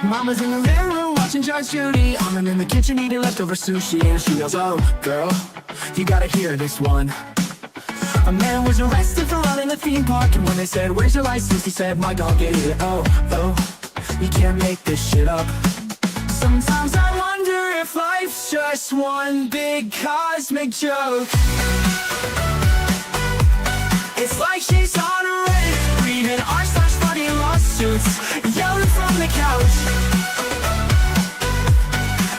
Mama's in the living room watching Judge Judy. I'm in the kitchen eating leftover sushi, and she goes, "Oh, girl, you gotta hear this one. A man was arrested for running a theme park, and when they said, 'Where's your license?' he said, 'My dog ate it.' Oh, you can't make this shit up. Sometimes I wonder if life's just one big cosmic joke. It's like she's on a Reddit, reading r/funny lawsuits, yelling from the couch.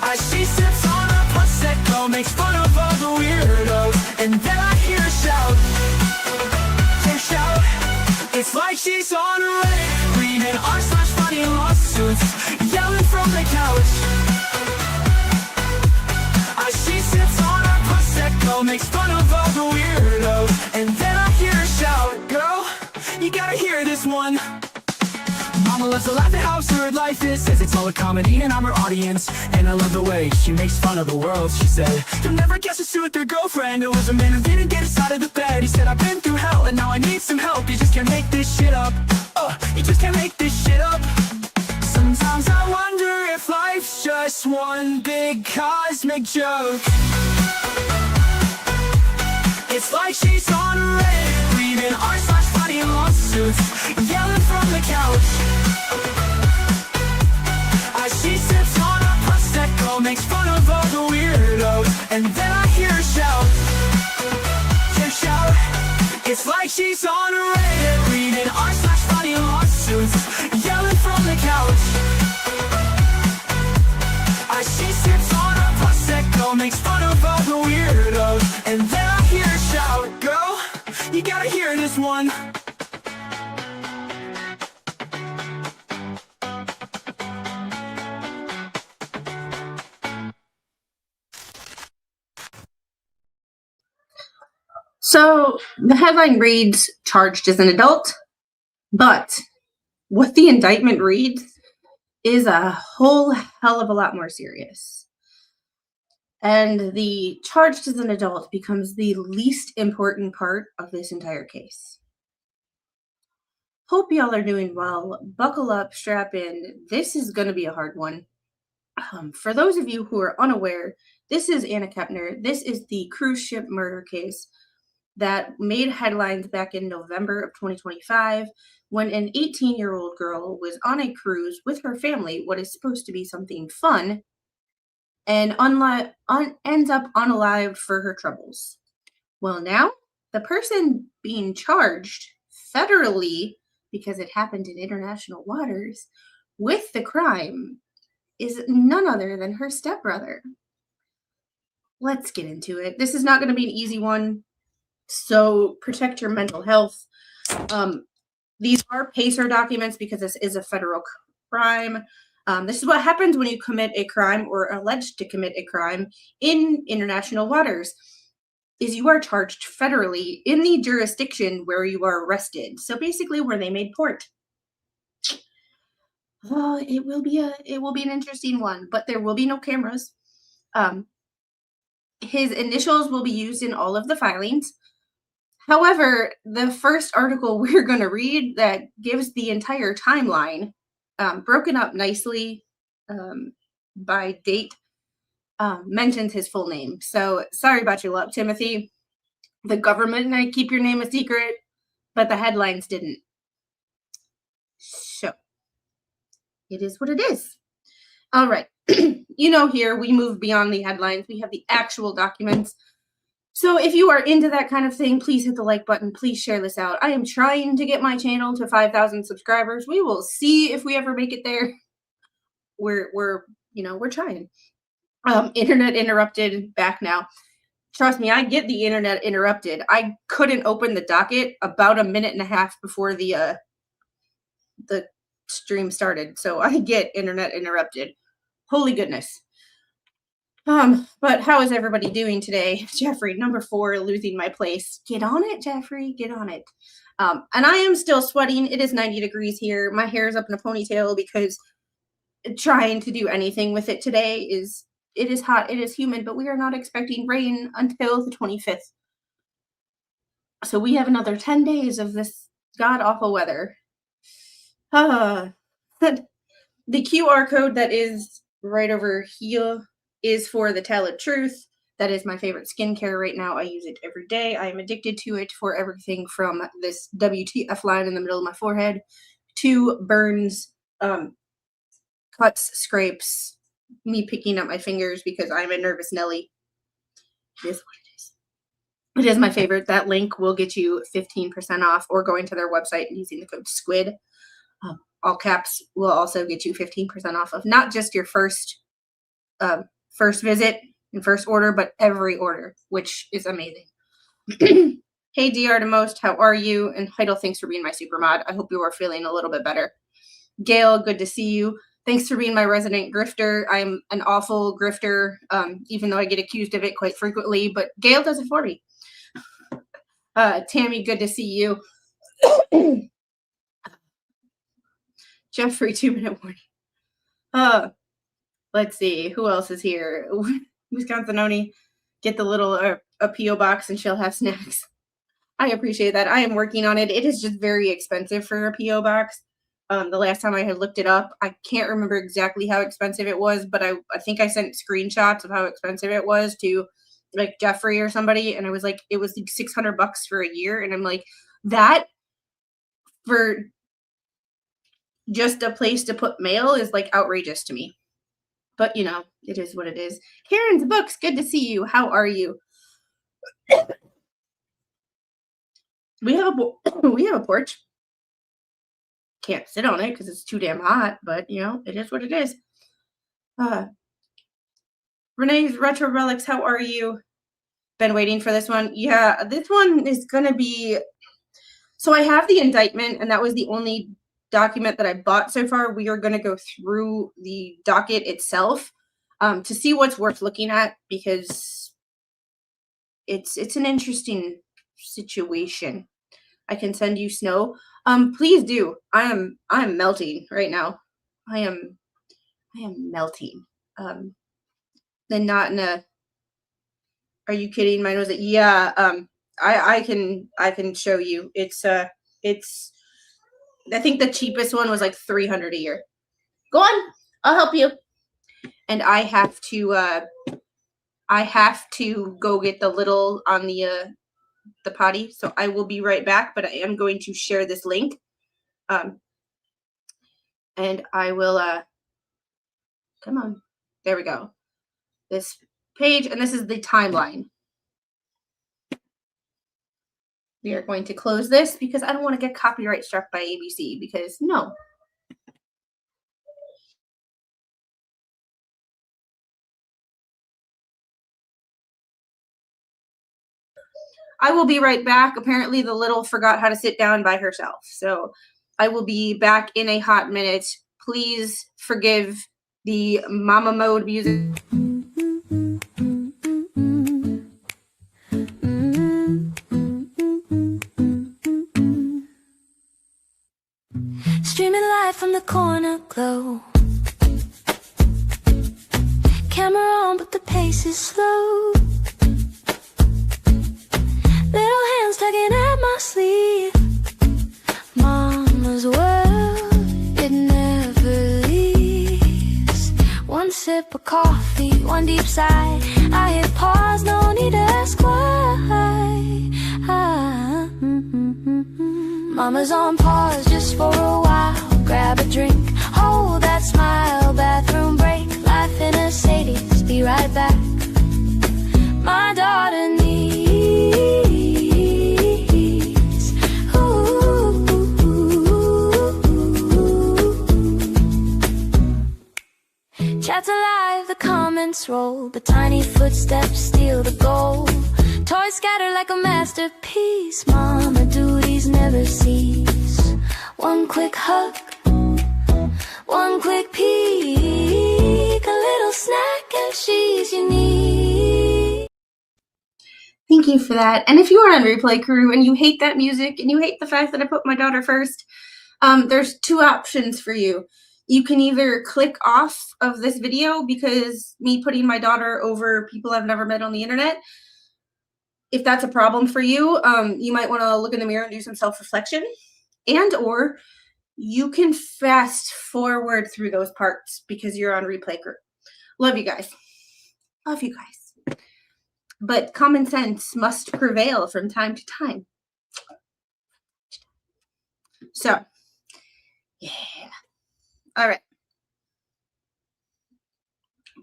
As she sips on a Prosecco, makes fun of all the weirdos, and then I hear her shout. It's like she's on a Reddit, reading r/funny lawsuits, yelling from the couch. As she sips on a Prosecco, makes fun of all the weirdos, and then I hear her shout, "Girl, you gotta hear this one." Mama loves to laugh at how absurd life is, says it's all a comedy and I'm her audience. And I love the way she makes fun of the world. She said, "You'll never guess who sued their girlfriend. It was a man who didn't get us out of the bed. He said, 'I've been through hell and now I need some help.' You just can't make this shit up. You just can't make this shit up." Sometimes I wonder if life's just one big cosmic joke. It's like she's on a Reddit, reading r/funny lawsuits, yelling from the couch. As she sips on a Prosecco, makes fun of all the weirdos, and then I hear her shout. It's like she's on a Reddit, reading r/funny lawsuits, yelling from the couch. As she sips on a Prosecco, makes fun of all the weirdos, and then I hear her shout, "Girl, you gotta hear this one." So the headline reads, "Charged as an adult," but what the indictment reads is a whole hell of a lot more serious. And the charged as an adult becomes the least important part of this entire case. Hope y'all are doing well. Buckle up, strap in. This is going to be a hard one. For those of you who are unaware, this is Anna Kepner. This is the cruise ship murder case that made headlines back in November of 2025 when an 18-year-old girl was on a cruise with her family, what is supposed to be something fun, and ends up unalived for her troubles. Well, now the person being charged federally, because it happened in international waters, with the crime is none other than her stepbrother. Let's get into it. This is not going to be an easy one. So protect your mental health. These are PACER documents because this is a federal crime. This is what happens when you commit a crime or are alleged to commit a crime in international waters, is you are charged federally in the jurisdiction where you are arrested. So basically where they made port. Well, it will be an interesting one, but there will be no cameras. His initials will be used in all of the filings. However, the first article we're going to read that gives the entire timeline, broken up nicely by date, mentions his full name. So sorry about your luck, Timothy. The government might keep your name a secret, but the headlines didn't. So it is what it is. All right. Here we move beyond the headlines. We have the actual documents. So if you are into that kind of thing, please hit the like button. Please share this out. I am trying to get my channel to 5,000 subscribers. We will see if we ever make it there. We're trying. Internet interrupted, back now. Trust me, I get the internet interrupted. I couldn't open the docket about a minute and a half before the stream started. So I get internet interrupted. Holy goodness. But how is everybody doing today? Jeffrey, number 4, losing my place. Get on it, Jeffrey, get on it. And I am still sweating. It is 90 degrees here. My hair is up in a ponytail because trying to do anything with it today it is hot, it is humid, but we are not expecting rain until the 25th. So we have another 10 days of this god-awful weather. The QR code that is right over here is for the Tell of Truth. That is my favorite skincare right now. I use it every day. I am addicted to it for everything from this WTF line in the middle of my forehead to burns, cuts, scrapes, me picking up my fingers because I'm a nervous Nelly. It is what it is. It is my favorite. That link will get you 15% off, or going to their website and using the code SQUID. All caps will also get you 15% off of not just your first visit and first order, but every order, which is amazing. Hey, DR to most, how are you? And Heidel, thanks for being my super mod. I hope you are feeling a little bit better. Gail, good to see you. Thanks for being my resident grifter. I'm an awful grifter, even though I get accused of it quite frequently, but Gail does it for me. Tammy, good to see you. Jeffrey, 2-minute warning. Let's see, who else is here? Wisconsin get the little a P.O. box and she'll have snacks. I appreciate that. I am working on it. It is just very expensive for a P.O. box. The last time I had looked it up, I can't remember exactly how expensive it was, but I think I sent screenshots of how expensive it was to like Jeffrey or somebody, and I was like, it was like $600 for a year, and I'm like, that for just a place to put mail is like outrageous to me. But you know, it is what it is. Karen's Books, good to see you. How are you? We have a porch. Can't sit on it because it's too damn hot, but you know, it is what it is. Renee's Retro Relics, how are you? Been waiting for this one. Yeah, this one is gonna be, so I have the indictment, and that was the only document that I bought so far. We are gonna go through the docket itself to see what's worth looking at, because it's an interesting situation. I can send you snow. Please do. I'm melting right now. I am melting. Then not in a, are you kidding? Mine was yeah. I can show you. It's I think the cheapest one was like $300 a year. Go on, I'll help you. And I have to go get the little on the potty, so I will be right back, but I am going to share this link, and I will come on, there we go, this page, and this is the timeline. We are going to close this because I don't want to get copyright struck by ABC, because no. I will be right back. Apparently the little forgot how to sit down by herself. So I will be back in a hot minute. Please forgive the mama mode music. Streaming live from the corner glow. Camera on, but the pace is slow. Little hands tugging at my sleeve. Mama's world, it never leaves. One sip of coffee, one deep sigh. I hit pause, no need to ask why. Mama's on pause just for a while. Grab a drink, hold that smile. Bathroom break, life in a Sadie's. Be right back. My daughter needs chats alive, the comments roll, but tiny footsteps steal the goal. Toys scatter like a masterpiece. Mama duties never cease. One quick hug, one quick peek, a little snack and she's unique. Thank you for that. And if you are on replay crew and you hate that music and you hate the fact that I put my daughter first, there's two options for you. You can either click off of this video because me putting my daughter over people I've never met on the internet if that's a problem for you, you might want to look in the mirror and do some self-reflection, and or you can fast forward through those parts because you're on replay group. Love you guys. Love you guys. But common sense must prevail from time to time. So, yeah. All right.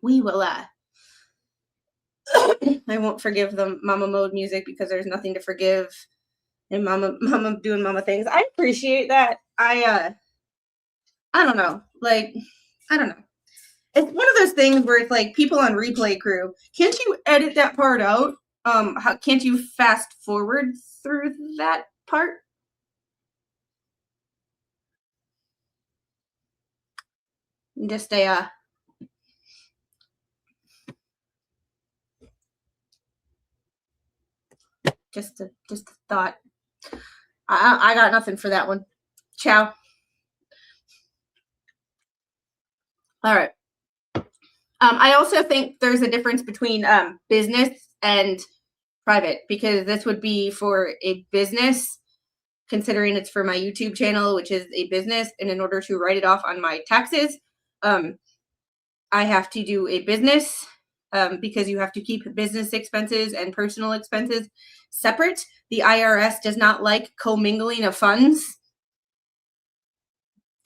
We will, I won't forgive the mama mode music because there's nothing to forgive. And mama doing mama things. I appreciate that. I don't know. Like, I don't know. It's one of those things where it's like people on replay crew. Can't you edit that part out? Can't you fast forward through that part? Just a just a thought. I got nothing for that one. Ciao. All right. I also think there's a difference between business and private, because this would be for a business, considering it's for my YouTube channel, which is a business, and in order to write it off on my taxes, I have to do a business because you have to keep business expenses and personal expenses separate. The IRS does not like commingling of funds.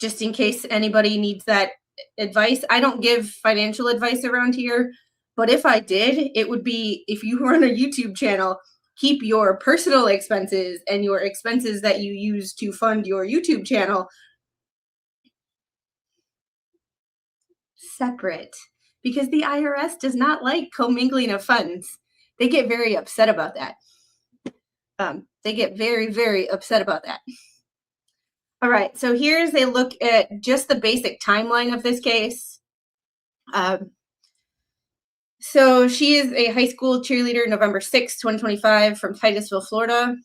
Just in case anybody needs that advice. I don't give financial advice around here, but if I did, it would be, if you run a YouTube channel, keep your personal expenses and your expenses that you use to fund your YouTube channel separate, because the IRS does not like commingling of funds. They get very upset about that. They get very, very upset about that. All right, so here's a look at just the basic timeline of this case. So she is a high school cheerleader, November 6, 2025, from Titusville, Florida.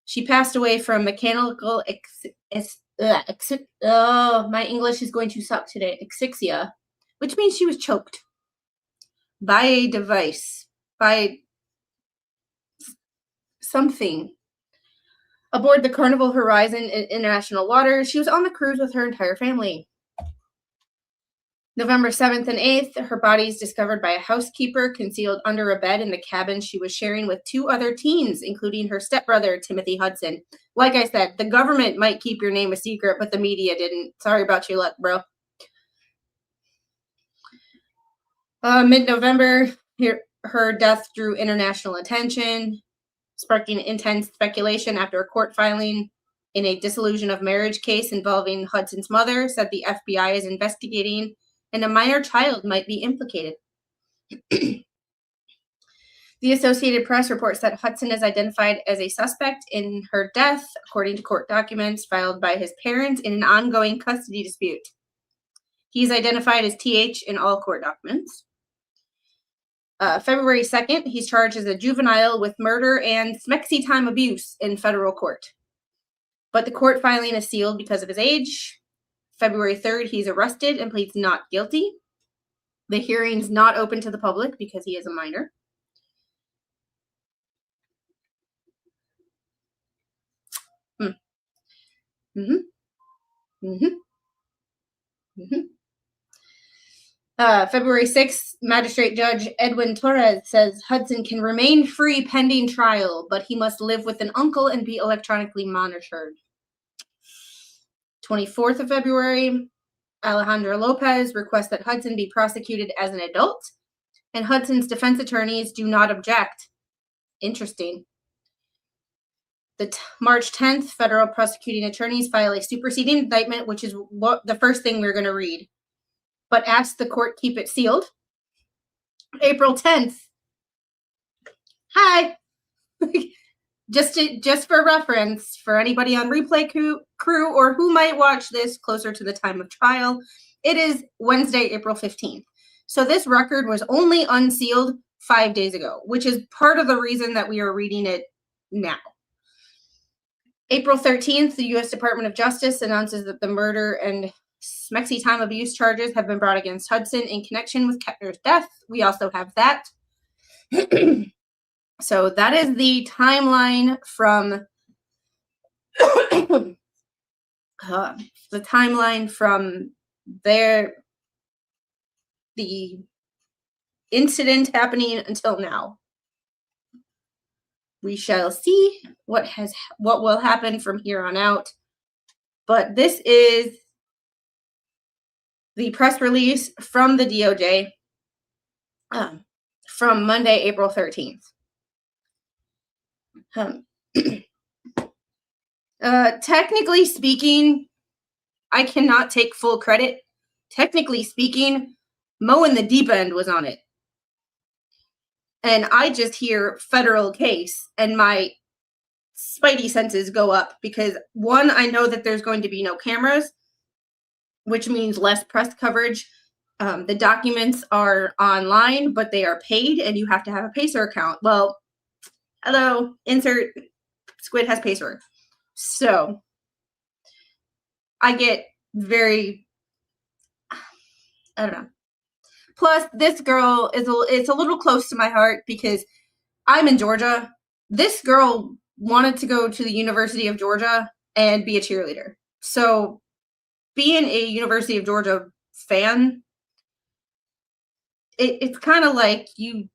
She passed away from mechanical my English is going to suck today. Asphyxia, which means she was choked by a device, by something, aboard the Carnival Horizon in international waters. She was on the cruise with her entire family. November 7th and 8th, her body is discovered by a housekeeper concealed under a bed in the cabin she was sharing with 2 other teens, including her stepbrother, Timothy Hudson. Like I said, the government might keep your name a secret, but the media didn't. Sorry about your luck, bro. Mid-November, her death drew international attention, sparking intense speculation after a court filing in a dissolution of marriage case involving Hudson's mother said the FBI is investigating and a minor child might be implicated. The Associated Press reports that Hudson is identified as a suspect in her death, according to court documents filed by his parents in an ongoing custody dispute. He's identified as TH in all court documents. February 2nd, he's charged as a juvenile with murder and smexy time abuse in federal court. But the court filing is sealed because of his age. February 3rd, he's arrested and pleads not guilty. The hearing's not open to the public because he is a minor. February 6th, Magistrate Judge Edwin Torres says Hudson can remain free pending trial, but he must live with an uncle and be electronically monitored. 24th of February, Alejandro Lopez requests that Hudson be prosecuted as an adult, and Hudson's defense attorneys do not object. Interesting. March 10th, federal prosecuting attorneys file a superseding indictment, which is what the first thing we're going to read, but ask the court keep it sealed. April 10th. Hi. Just for reference, for anybody on replay crew or who might watch this closer to the time of trial, it is Wednesday, April 15th. So this record was only unsealed 5 days ago, which is part of the reason that we are reading it now. April 13th, the U.S. Department of Justice announces that the murder and smexy time abuse charges have been brought against Hudson in connection with Kepner's death. We also have that. So that is the timeline from the incident happening until now. We shall see what will happen from here on out. But this is the press release from the DOJ from Monday, April 13th. Technically speaking, I cannot take full credit. Technically speaking, Mo in the Deep End was on it. And I just hear federal case and my spidey senses go up because, one, I know that there's going to be no cameras, which means less press coverage. The documents are online, but they are paid and you have to have a Pacer account. Well, hello, insert Squid has Pacer. So I get very, I don't know. Plus, this girl it's a little close to my heart because I'm in Georgia. This girl wanted to go to the University of Georgia and be a cheerleader. So being a University of Georgia fan, it's kind of like you,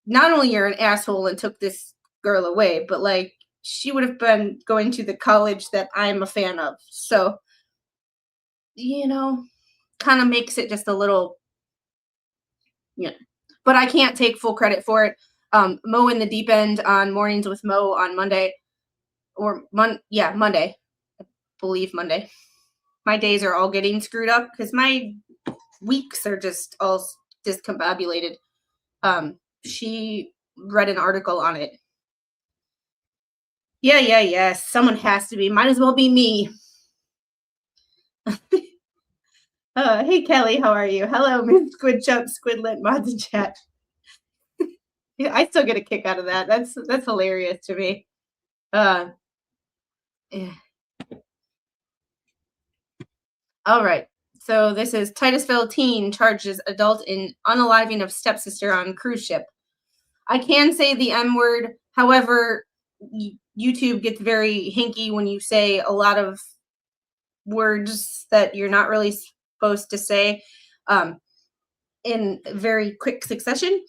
not only you're an asshole and took this girl away, but like she would have been going to the college that I'm a fan of. So, kind of makes it just a little, but I can't take full credit for it. Mo in the Deep End on Mornings with Mo on Monday, Monday. I believe Monday. My days are all getting screwed up because my weeks are just all discombobulated. She read an article on it. Yeah. Someone has to be. Might as well be me. Hey, Kelly, how are you? Hello, Miss Squid Chump, Squidlet, mods in chat. Yeah, I still get a kick out of that. That's hilarious to me. Yeah. All right. So this is Titusville teen charges adult in unaliving of stepsister on cruise ship. I can say the M word. However, YouTube gets very hinky when you say a lot of words that you're not really supposed to say in very quick succession.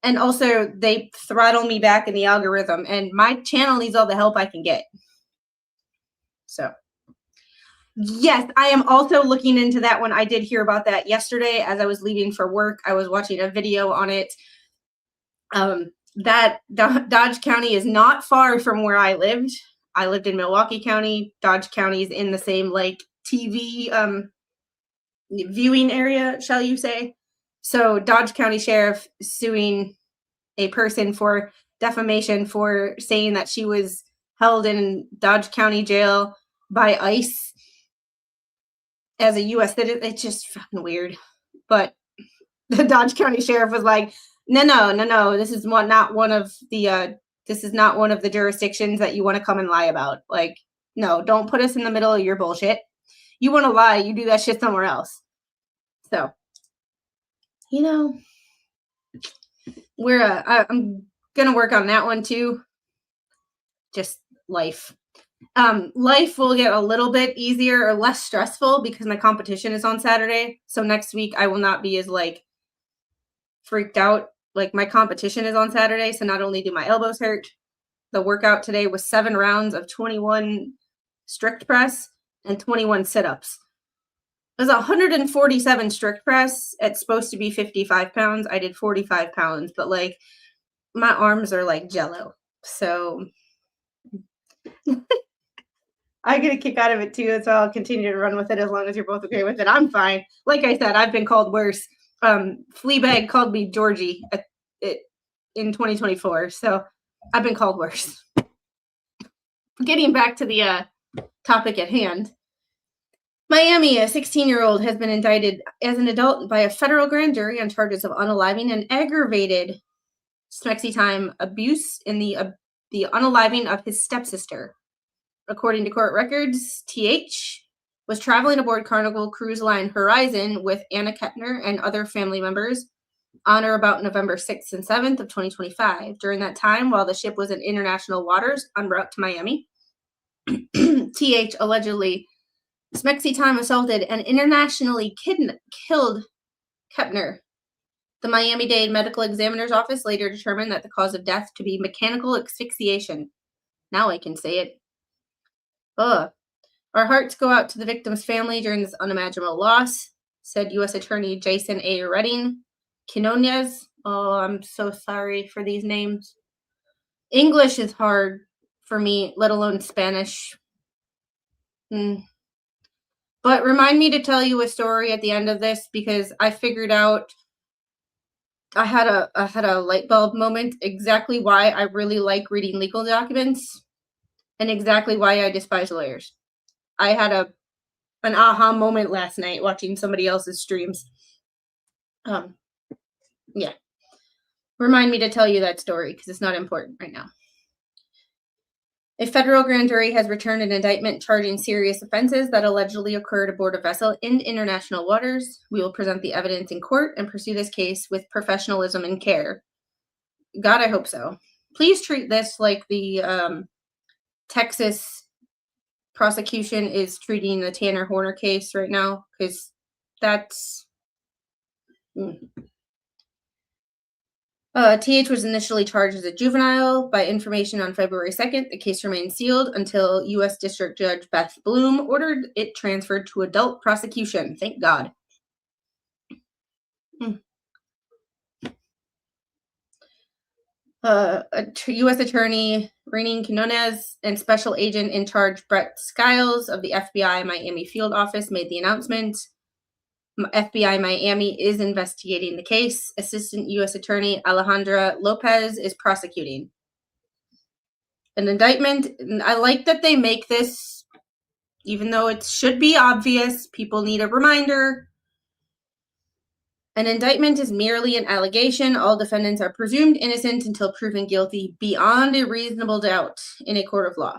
And also, they throttle me back in the algorithm, and my channel needs all the help I can get. So, yes, I am also looking into that one. I did hear about that yesterday as I was leaving for work. I was watching a video on it. That Dodge County is not far from where I lived. I lived in Milwaukee County. Dodge County is in the same like TV viewing area, shall you say. So Dodge County Sheriff suing a person for defamation for saying that she was held in Dodge County jail by ICE as a U.S. citizen. It's just fucking weird. But the Dodge County Sheriff was like, no. This is not one of the jurisdictions that you want to come and lie about. Like, no, don't put us in the middle of your bullshit. You want to lie, you do that shit somewhere else. So, I'm gonna work on that one too. Just life. Life will get a little bit easier or less stressful because my competition is on Saturday. So next week I will not be as like freaked out. Like my competition is on Saturday. So not only do my elbows hurt, the workout today was 7 rounds of 21 strict press and 21 sit-ups. It was 147 strict press. It's supposed to be 55 pounds. I did 45 pounds, but like my arms are like jello. So I get a kick out of it too. So I'll continue to run with it as long as you're both okay with it. I'm fine. Like I said, I've been called worse. Fleabag called me Georgie in 2024. So I've been called worse. Getting back to the topic at hand. Miami, a 16-year-old has been indicted as an adult by a federal grand jury on charges of unaliving and aggravated smexy time abuse in the unaliving of his stepsister. According to court records, TH was traveling aboard Carnival Cruise Line Horizon with Anna Kepner and other family members on or about November 6th and 7th of 2025. During that time, while the ship was in international waters en route to Miami, TH allegedly Smexy time assaulted and internationally killed Kepner. The Miami-Dade Medical Examiner's Office later determined that the cause of death to be mechanical asphyxiation. Now I can say it. Ugh. Our hearts go out to the victim's family during this unimaginable loss, said U.S. Attorney Jason A. Redding. Quinones. Oh, I'm so sorry for these names. English is hard for me, let alone Spanish. But remind me to tell you a story at the end of this, because I figured out I had a light bulb moment exactly why I really like reading legal documents and exactly why I despise lawyers. I had an aha moment last night watching somebody else's streams. Yeah. Remind me to tell you that story because it's not important right now. A federal grand jury has returned an indictment charging serious offenses that allegedly occurred aboard a vessel in international waters. We will present the evidence in court and pursue this case with professionalism and care. God, I hope so. Please treat this like the Texas prosecution is treating the Tanner Horner case right now, because that's... TH was initially charged as a juvenile. By information on February 2nd, the case remained sealed until U.S. District Judge Beth Bloom ordered it transferred to adult prosecution. Thank God. U.S. Attorney Renin Quinones and Special Agent in Charge Brett Skiles of the FBI Miami Field Office made the announcement. FBI Miami is investigating the case. Assistant U.S. Attorney Alejandra Lopez is prosecuting. An indictment, I like that they make this, even though it should be obvious, people need a reminder. An indictment is merely an allegation. All defendants are presumed innocent until proven guilty beyond a reasonable doubt in a court of law.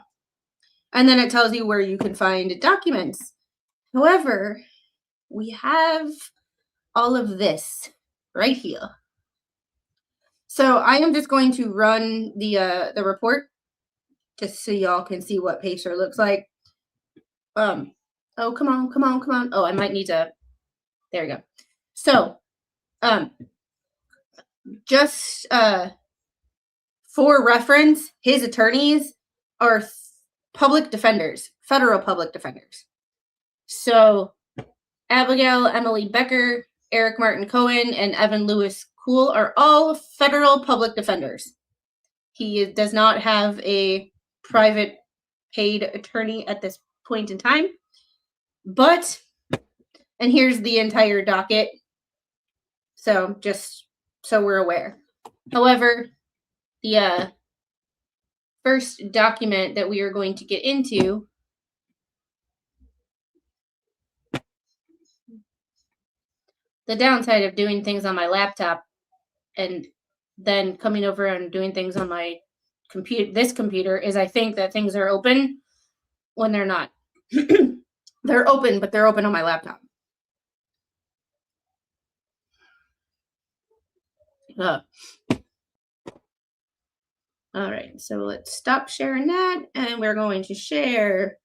And then it tells you where you can find documents. However, we have all of this right here. So I am just going to run the report just so y'all can see what Pacer looks like. Oh, come on. Oh, I might need to. There we go. So, just for reference, his attorneys are public defenders, federal public defenders. So, Abigail Emily Becker, Eric Martin Cohen, and Evan Lewis Kuhl are all federal public defenders. He does not have a private paid attorney at this point in time. But, and here's the entire docket. So, just so we're aware. However, the first document that we are going to get into the downside of doing things on my laptop and then coming over and doing things on my this computer is I think that things are open when they're not. They're open, but they're open on my laptop. All right, so let's stop sharing that, and we're going to share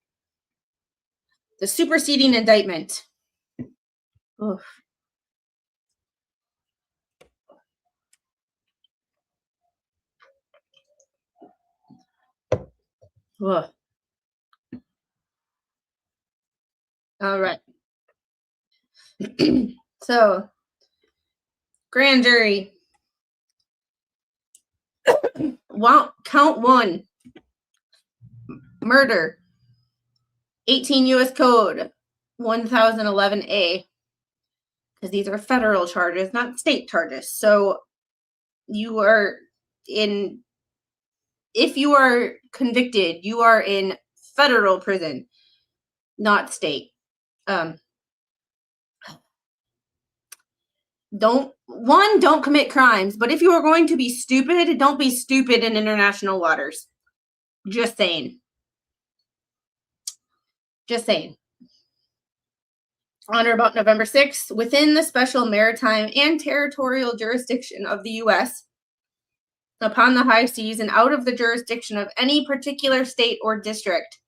the superseding indictment. Oof. Ugh. All right. So, grand jury. Count 1. Murder. 18 U.S. Code 1011A. Because these are federal charges, not state charges. So, you are in... If you are convicted, you are in federal prison, not state. Don't commit crimes, but if you are going to be stupid, don't be stupid in international waters. Just saying. on or about November 6th, within the special maritime and territorial jurisdiction of the U.S., upon the high seas and out of the jurisdiction of any particular state or district.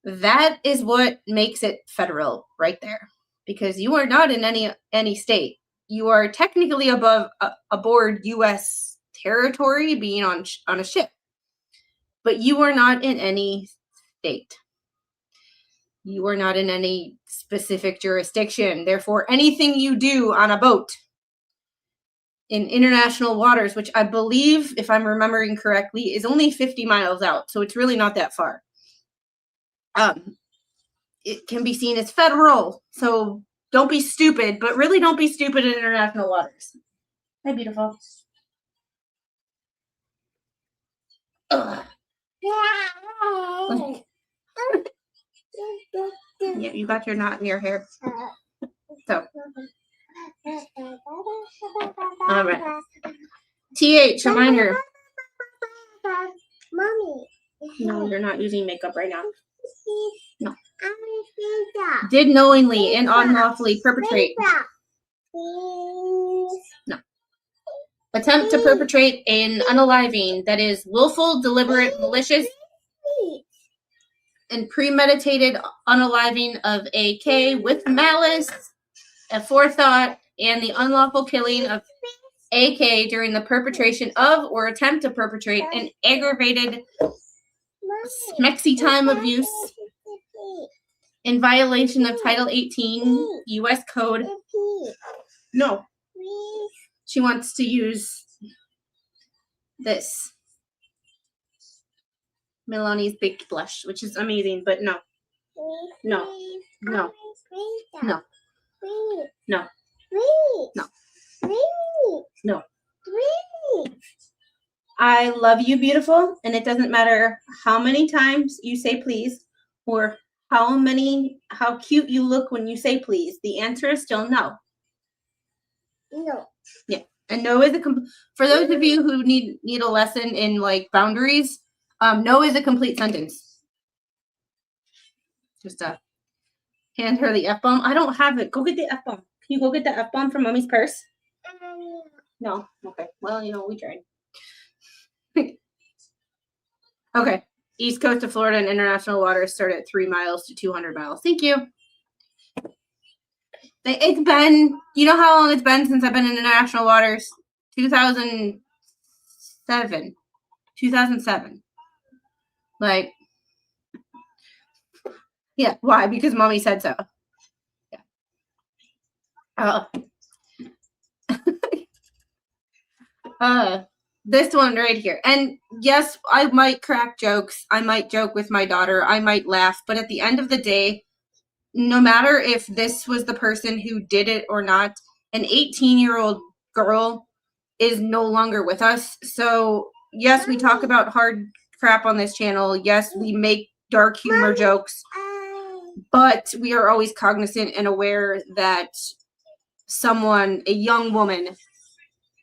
That is what makes it federal right there, because you are not in any state. You are technically aboard U.S. territory, being on a ship, but you are not in any state. You are not in any specific jurisdiction. Therefore, anything you do on a boat in international waters, which I believe, if I'm remembering correctly, is only 50 miles out, so it's really not that far. It can be seen as federal, so don't be stupid, but really don't be stupid in international waters. Hi, beautiful. Ugh. Yeah, you got your knot in your hair. So, all right. TH, reminder. Mommy. No, you're not using makeup right now. No. Please. Did knowingly and unlawfully perpetrate. No. Attempt to perpetrate an unaliving, that is willful, deliberate, malicious, and premeditated unaliving of AK with malice, aforethought, and the unlawful killing of AK during the perpetration of or attempt to perpetrate an aggravated smexy-time abuse in violation of Title 18 U.S. Code. No. She wants to use this. Milani's Baked Blush, which is amazing, but no. No. No. No. No. No. No. I love you, beautiful, and it doesn't matter how many times you say please or how cute you look when you say please. The answer is still no. No. Yeah. And no is for those of you who need a lesson in like boundaries, no is a complete sentence. Just hand her the F-bomb. I don't have it. Go get the F-bomb. Can you go get the F-bomb from Mommy's purse? No? Okay. Well, we tried. Okay. East coast of Florida and international waters start at 3 miles to 200 miles. Thank you. It's been, you know how long it's been since I've been in international waters? 2007. 2007. Like, yeah. Why? Because Mommy said so. Yeah. This one right here. And yes, I might crack jokes. I might joke with my daughter. I might laugh. But at the end of the day, no matter if this was the person who did it or not, an 18-year-old girl is no longer with us. So, yes, we talk about hard crap on this channel. Yes, we make dark humor jokes. But we are always cognizant and aware that a young woman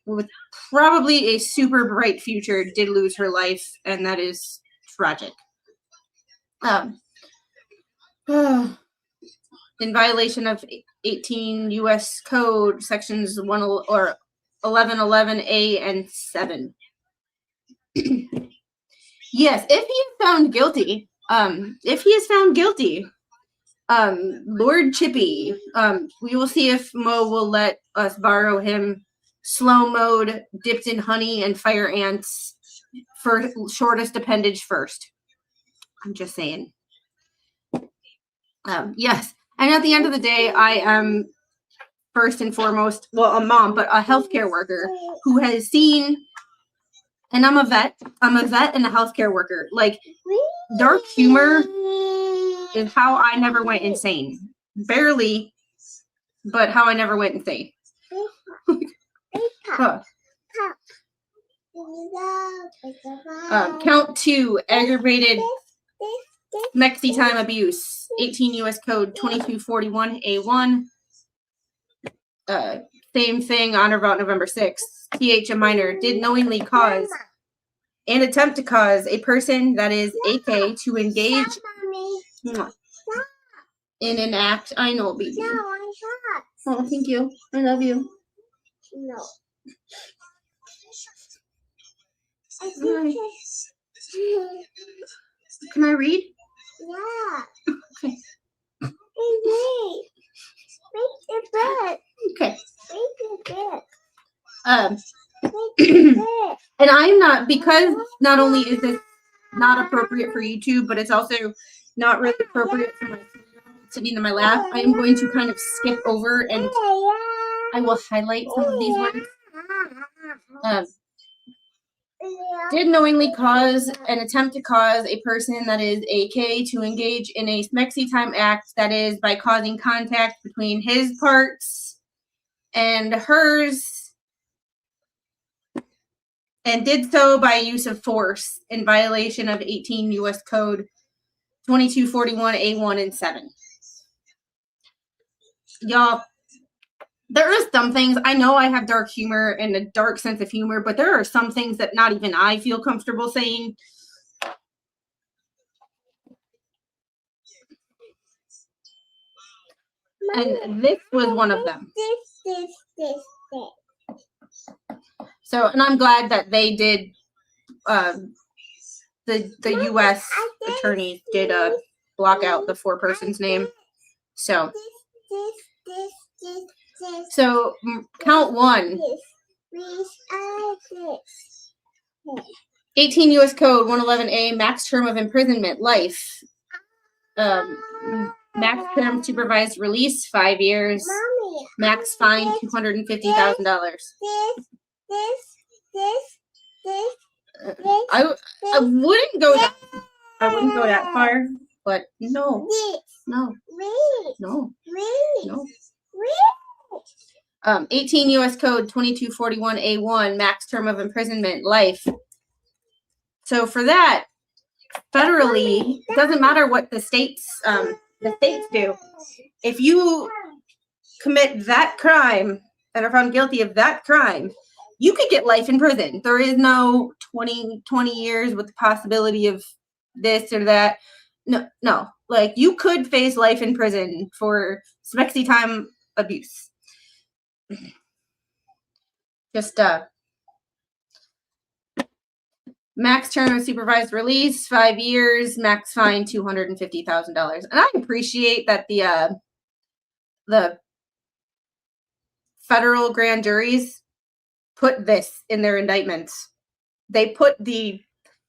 with probably a super bright future, did lose her life, and that is tragic. In violation of 18 U.S. Code sections 1111A and 7. Yes, if he is found guilty, Lord Chippy, we will see if Mo will let us borrow him slow mode dipped in honey and fire ants for shortest appendage first. I'm just saying. Yes. And at the end of the day, I am first and foremost, well, a mom, but a healthcare worker who has seen, and I'm a vet and a healthcare worker. Like, dark humor is how I never went insane. Barely, but how I never went insane. Count 2, aggravated Mexi-time abuse, 18 U.S. Code 2241A1. Same thing on or about November 6th. TH, a minor, did knowingly cause and attempt to cause a person, that is AK, to engage in an act. I know, baby. No, I shot. Oh, thank you. I love you. No. I Hi. think it's... Can I read? Yeah. Okay. Wait. Make the bed. Okay. Make the bed. Make the bed. And I'm not, because not only is this not appropriate for YouTube, but it's also not really appropriate for my sitting in my lap, I am going to kind of skip over and I will highlight some of these words. Did knowingly cause an attempt to cause a person that is AK to engage in a smexy time act, that is by causing contact between his parts and hers, and did so by use of force in violation of 18 U.S. Code 2241A1 and 7. Y'all, there are some things, I know I have dark humor and a dark sense of humor, but there are some things that not even I feel comfortable saying. And this was one of them. This. So, and I'm glad that they did, the U.S. attorneys did block out the foreperson's name. So, so count one. 18 U.S. Code 111A, max term of imprisonment, life. Max term supervised release, 5 years. Mommy, Max fine, $250,000. This. I wouldn't go that. I wouldn't go that far, but no. No. 18 U.S. Code 2241A1, max term of imprisonment, life. So for that, federally, it doesn't matter what the states do. If you commit that crime and are found guilty of that crime, you could get life in prison. There is no 20 years with the possibility of this or that. No. Like, you could face life in prison for smexy time abuse. Just max term of supervised release, 5 years, max fine $250,000. And I appreciate that the federal grand juries put this in their indictments. They put you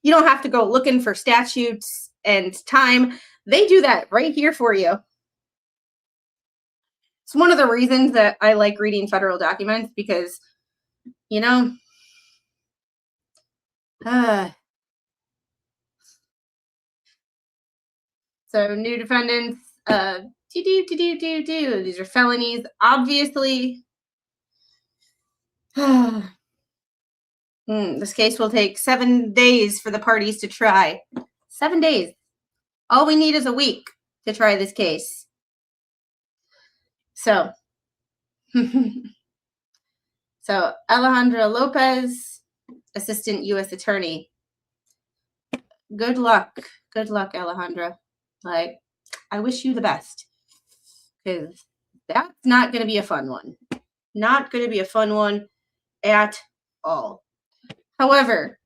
don't have to go looking for statutes and time. They do that right here for you. It's one of the reasons that I like reading federal documents, because, you know, so new defendants, these are felonies, obviously. This case will take 7 days for the parties to try. 7 days. All we need is a week to try this case. So, so Alejandra Lopez, Assistant U.S. Attorney. Good luck. Good luck, Alejandra. Like, I wish you the best, because that's not going to be a fun one. Not going to be a fun one at all. However,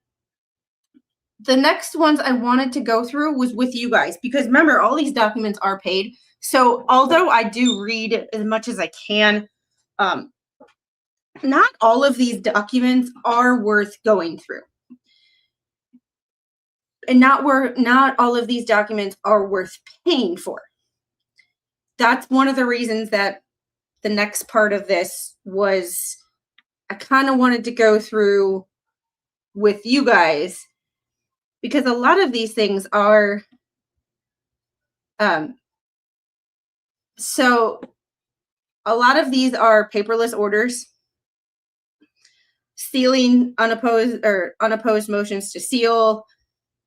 the next ones I wanted to go through was with you guys, because remember, all these documents are paid. So although I do read as much as I can, not all of these documents are worth going through. And not all of these documents are worth paying for. That's one of the reasons that the next part of this was, I kind of wanted to go through with you guys, because a lot of these things are, so a lot of these are paperless orders, sealing unopposed motions to seal.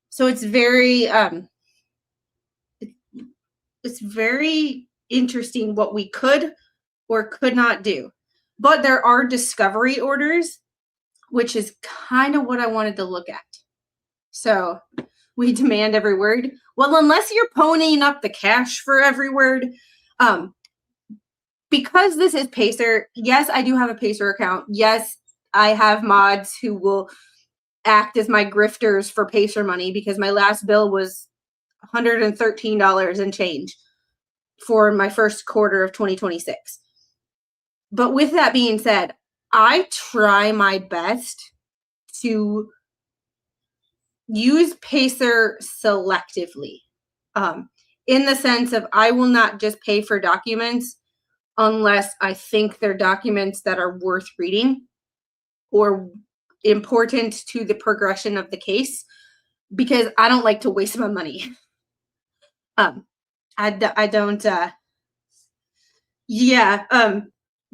So it's very, it's very interesting what we could or could not do. But there are discovery orders, which is kind of what I wanted to look at. So we demand every word. Well, unless you're ponying up the cash for every word, because this is Pacer, yes, I do have a Pacer account. Yes, I have mods who will act as my grifters for Pacer money because my last bill was $113 and change for my first quarter of 2026. But with that being said, I try my best to use Pacer selectively, in the sense of I will not just pay for documents unless I think they're documents that are worth reading or important to the progression of the case, because I don't like to waste my money. I don't,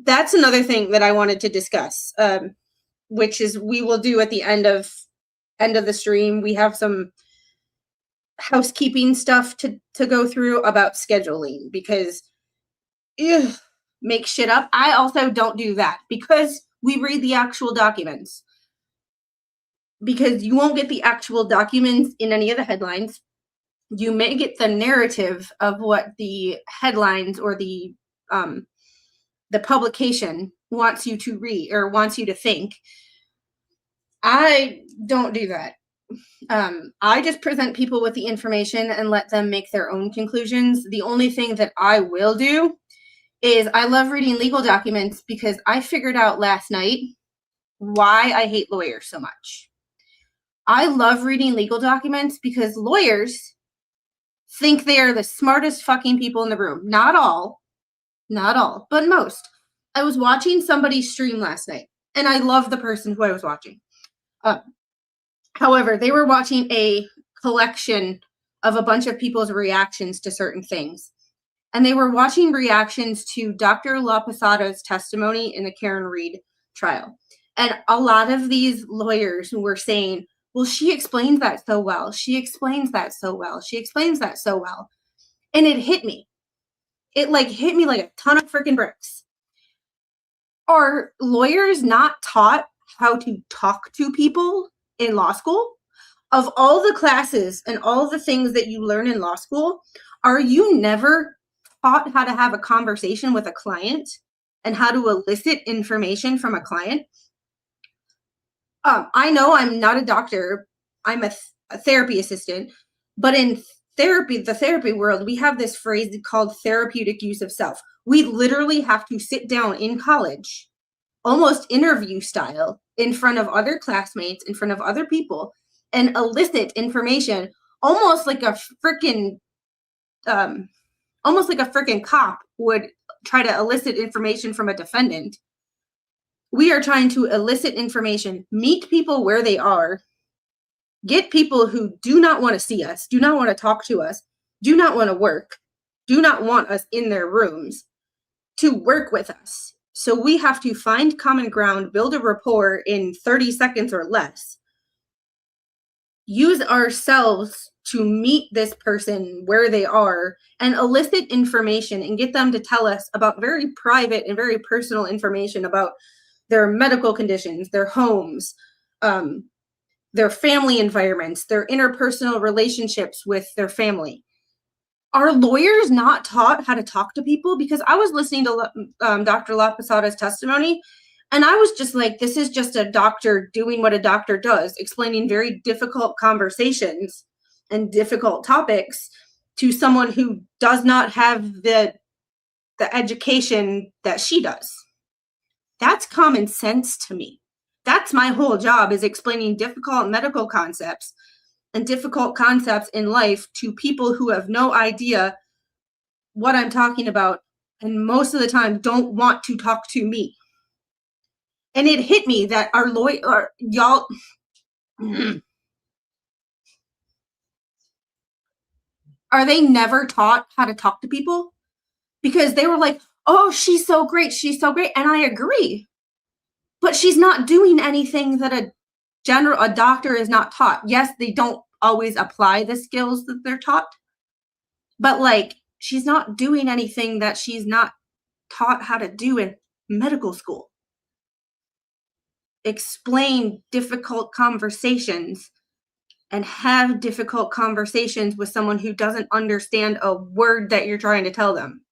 that's another thing that I wanted to discuss, which is we will do at the end of the stream. We have some housekeeping stuff to go through about scheduling, because make shit up. I also don't do that because we read the actual documents, because you won't get the actual documents in any of the headlines. You may get the narrative of what the headlines or the publication wants you to read or wants you to think. I don't do that. I just present people with the information and let them make their own conclusions. The only thing that I will do is I love reading legal documents, because I figured out last night why I hate lawyers so much. I love reading legal documents because lawyers think they are the smartest fucking people in the room. Not all, but most. I was watching somebody stream last night, and I love the person who I was watching. However, they were watching a collection of a bunch of people's reactions to certain things. And they were watching reactions to Dr. La Posada's testimony in the Karen Reed trial. And a lot of these lawyers were saying, well, she explains that so well. She explains that so well. She explains that so well. And it hit me. It hit me like a ton of freaking bricks. Are lawyers not taught how to talk to people in law school? Of all the classes and all the things that you learn in law school, are you never taught how to have a conversation with a client and how to elicit information from a client? I know I'm not a doctor. I'm a therapy assistant. But in the therapy world, we have this phrase called therapeutic use of self. We literally have to sit down in college, almost interview style, in front of other classmates, in front of other people, and elicit information almost like a freaking cop would try to elicit information from a defendant. We are trying to elicit information, meet people where they are, get people who do not want to see us, do not want to talk to us, do not want to work, do not want us in their rooms, to work with us. So we have to find common ground, build a rapport in 30 seconds or less, use ourselves to meet this person where they are and elicit information and get them to tell us about very private and very personal information about their medical conditions, their homes, their family environments, their interpersonal relationships with their family. Are lawyers not taught how to talk to people? Because I was listening to Dr. La Posada's testimony, and I was just like, this is just a doctor doing what a doctor does, explaining very difficult conversations and difficult topics to someone who does not have the education that she does. That's common sense to me. That's my whole job, is explaining difficult medical concepts and difficult concepts in life to people who have no idea what I'm talking about, and most of the time don't want to talk to me. And it hit me that our y'all, are they never taught how to talk to people? Because they were like, oh, she's so great. She's so great. And I agree. But she's not doing anything that a doctor is not taught. Yes, they don't always apply the skills that they're taught. But she's not doing anything that she's not taught how to do in medical school. Explain difficult conversations and have difficult conversations with someone who doesn't understand a word that you're trying to tell them.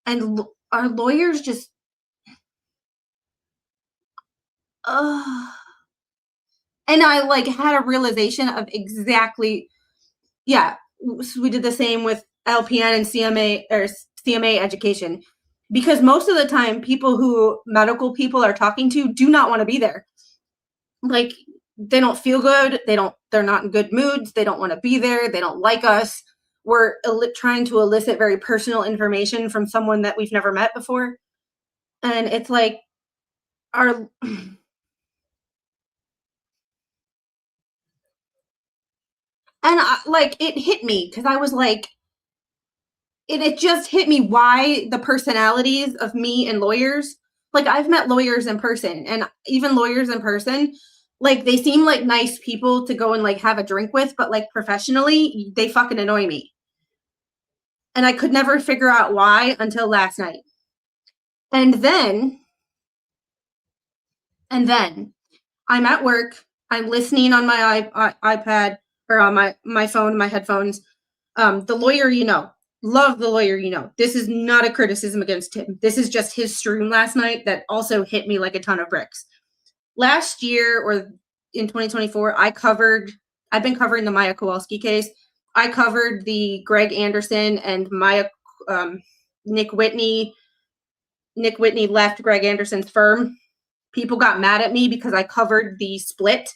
And our lawyers just, and I like had a realization of exactly, yeah, we did the same with LPN and CMA or CMA education, because most of the time medical people are talking to do not want to be there. Like, they don't feel good. They're not in good moods. They don't want to be there. They don't like us. We're trying to elicit very personal information from someone that we've never met before. And it's like, and it hit me because I was like, it just hit me why the personalities of me and lawyers, like I've met lawyers in person, and even lawyers in person, like they seem like nice people to go and like have a drink with, but like professionally, they fucking annoy me. And I could never figure out why until last night. And then I'm at work, I'm listening on my iPad or on my phone, my headphones. The lawyer, love the lawyer, this is not a criticism against him. This is just his stream last night that also hit me like a ton of bricks. Last year, or in 2024, I've been covering the Maya Kowalski case. I covered the Greg Anderson and Maya, Nick Whitney. Nick Whitney left Greg Anderson's firm. People got mad at me because I covered the split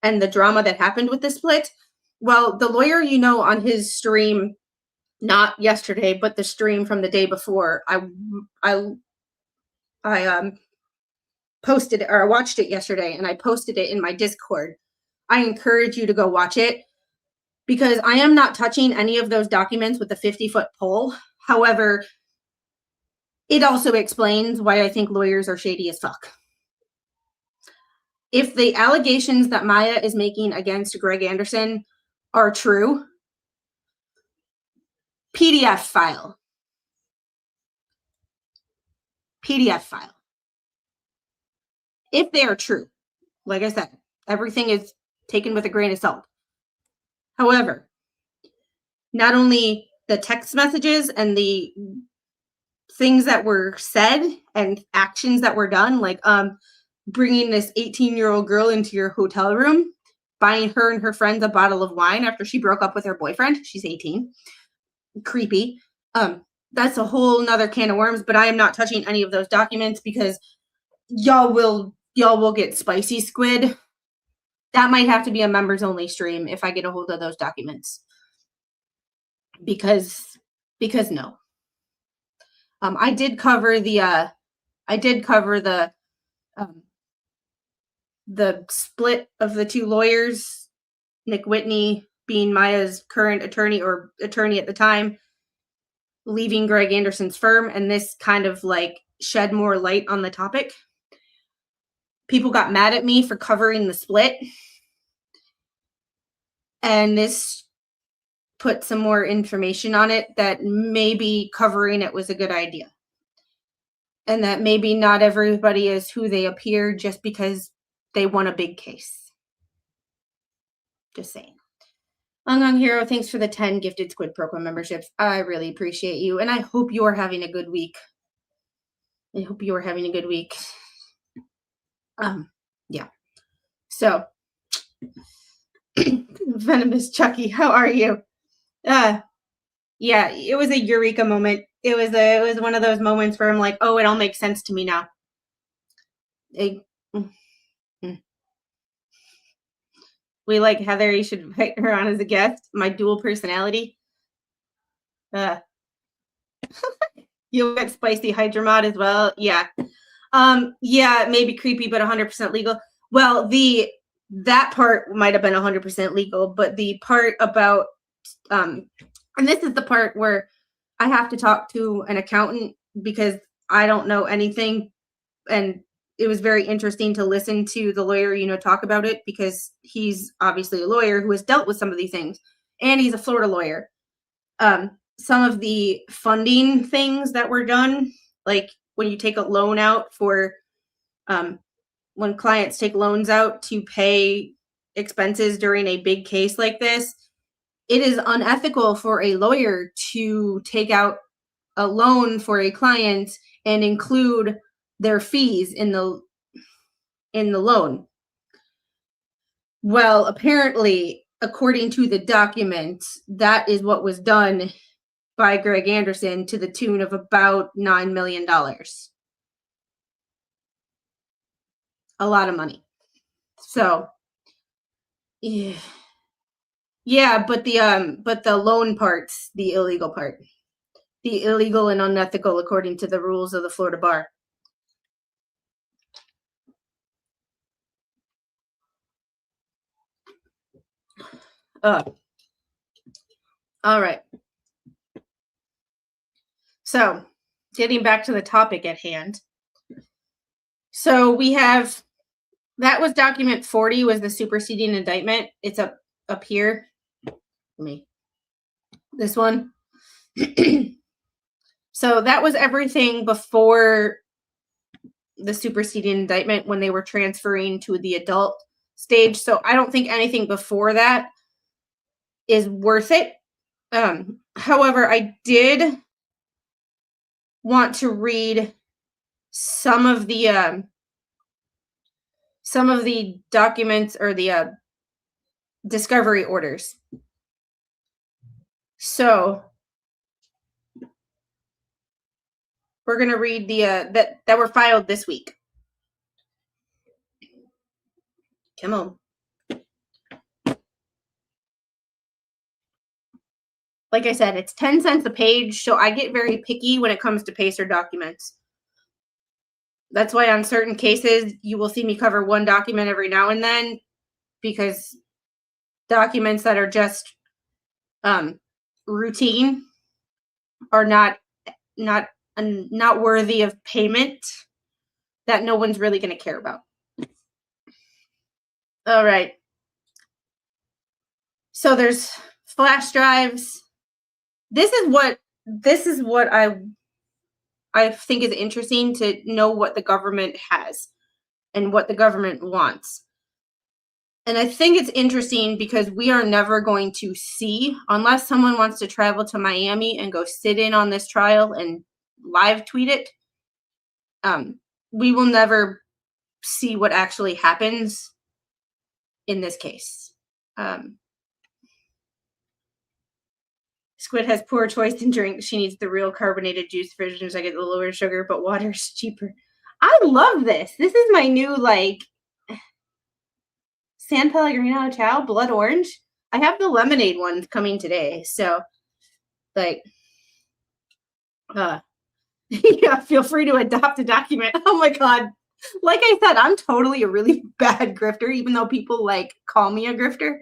and the drama that happened with the split. Well, the lawyer, on his stream, not yesterday, but the stream from the day before, I posted it, or I watched it yesterday, and I posted it in my Discord. I encourage you to go watch it, because I am not touching any of those documents with a 50-foot pole. However, it also explains why I think lawyers are shady as fuck. If the allegations that Maya is making against Greg Anderson are true, PDF file. If they are true, like I said, everything is taken with a grain of salt. However, not only the text messages and the things that were said and actions that were done, like bringing this 18-year-old girl into your hotel room, buying her and her friends a bottle of wine after she broke up with her boyfriend. She's 18. Creepy. That's a whole nother can of worms, but I am not touching any of those documents because y'all will get spicy squid. That might have to be a members only stream if I get a hold of those documents. Because no. I did cover the split of the two lawyers, Nick Whitney being Maya's current attorney or attorney at the time, leaving Greg Anderson's firm, and this kind of like shed more light on the topic. People got mad at me for covering the split, and this put some more information on it that maybe covering it was a good idea, and that maybe not everybody is who they appear just because they won a big case. Just saying. Ungung Hero, thanks for the 10 gifted Squid Program memberships. I really appreciate you, and I hope you are having a good week. Yeah. So, Venomous Chucky, how are you? Yeah, it was a eureka moment. It was one of those moments where I'm like, oh, it all makes sense to me now. We like Heather. You should invite her on as a guest. My dual personality. You'll get spicy Hydra mod as well. Yeah. Yeah, maybe creepy, but 100% legal. Well, that part might have been 100% legal, but the part about and this is the part where I have to talk to an accountant because I don't know anything, and it was very interesting to listen to the lawyer, talk about it, because he's obviously a lawyer who has dealt with some of these things, and he's a Florida lawyer. Some of the funding things that were done, like when you take a loan out for, when clients take loans out to pay expenses during a big case like this, it is unethical for a lawyer to take out a loan for a client and include their fees in the loan. Well, apparently, according to the document, that is what was done by Greg Anderson to the tune of about $9 million. A lot of money. So, yeah, but the loan part's the illegal part. The illegal and unethical according to the rules of the Florida bar. All right. So, getting back to the topic at hand. So we have, that was document 40 was the superseding indictment. It's up here. This one. So that was everything before the superseding indictment when they were transferring to the adult stage. So I don't think anything before that is worth it. However, I did want to read some of the documents or the discovery orders. So we're going to read the that were filed this week. Come on. Like I said, it's 10 cents a page, so I get very picky when it comes to PACER documents. That's why on certain cases, you will see me cover one document every now and then, because documents that are just routine are not worthy of payment, that no one's really going to care about. All right. So there's flash drives. This is what I think is interesting, to know what the government has and what the government wants. And I think it's interesting because we are never going to see, unless someone wants to travel to Miami and go sit in on this trial and live tweet it, we will never see what actually happens in this case. Squid has poor choice in drink. She needs the real carbonated juice versions. I get the lower sugar, but water's cheaper. I love this. This is my new, San Pellegrino Chow Blood Orange. I have the lemonade ones coming today. So, yeah, feel free to adopt a document. Oh my God. Like I said, I'm totally a really bad grifter, even though people call me a grifter.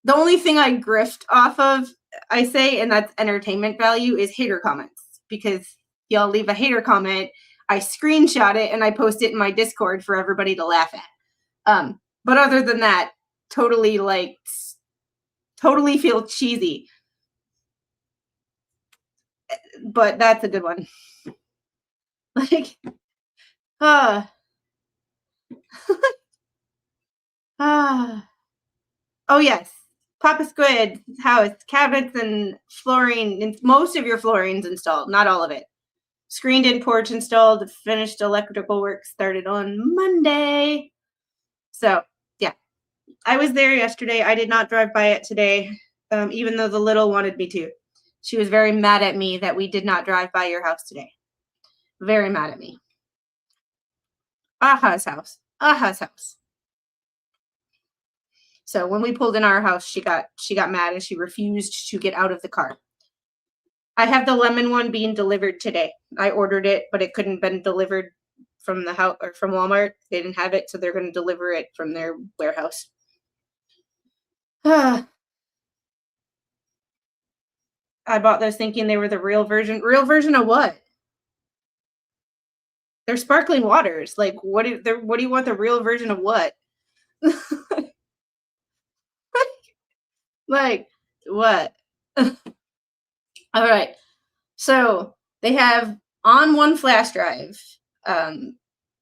The only thing I grift off of, I say, and that's entertainment value, is hater comments, because y'all leave a hater comment, I screenshot it and I post it in my Discord for everybody to laugh at. But other than that, totally feel cheesy. But that's a good one. Oh yes. Papa Squid house, cabinets and flooring, and most of your flooring's installed, not all of it. Screened-in porch installed, finished electrical work started on Monday. So, yeah. I was there yesterday. I did not drive by it today, even though the little wanted me to. She was very mad at me that we did not drive by your house today. Very mad at me. Aha's house. So when we pulled in our house, she got mad and she refused to get out of the car. I have the lemon one being delivered today. I ordered it, but it couldn't been delivered from the house or from Walmart. They didn't have it, so they're going to deliver it from their warehouse. I bought those thinking they were the real version. Real version of what? They're sparkling waters. What do you want, the real version of what? What? All right. So they have on one flash drive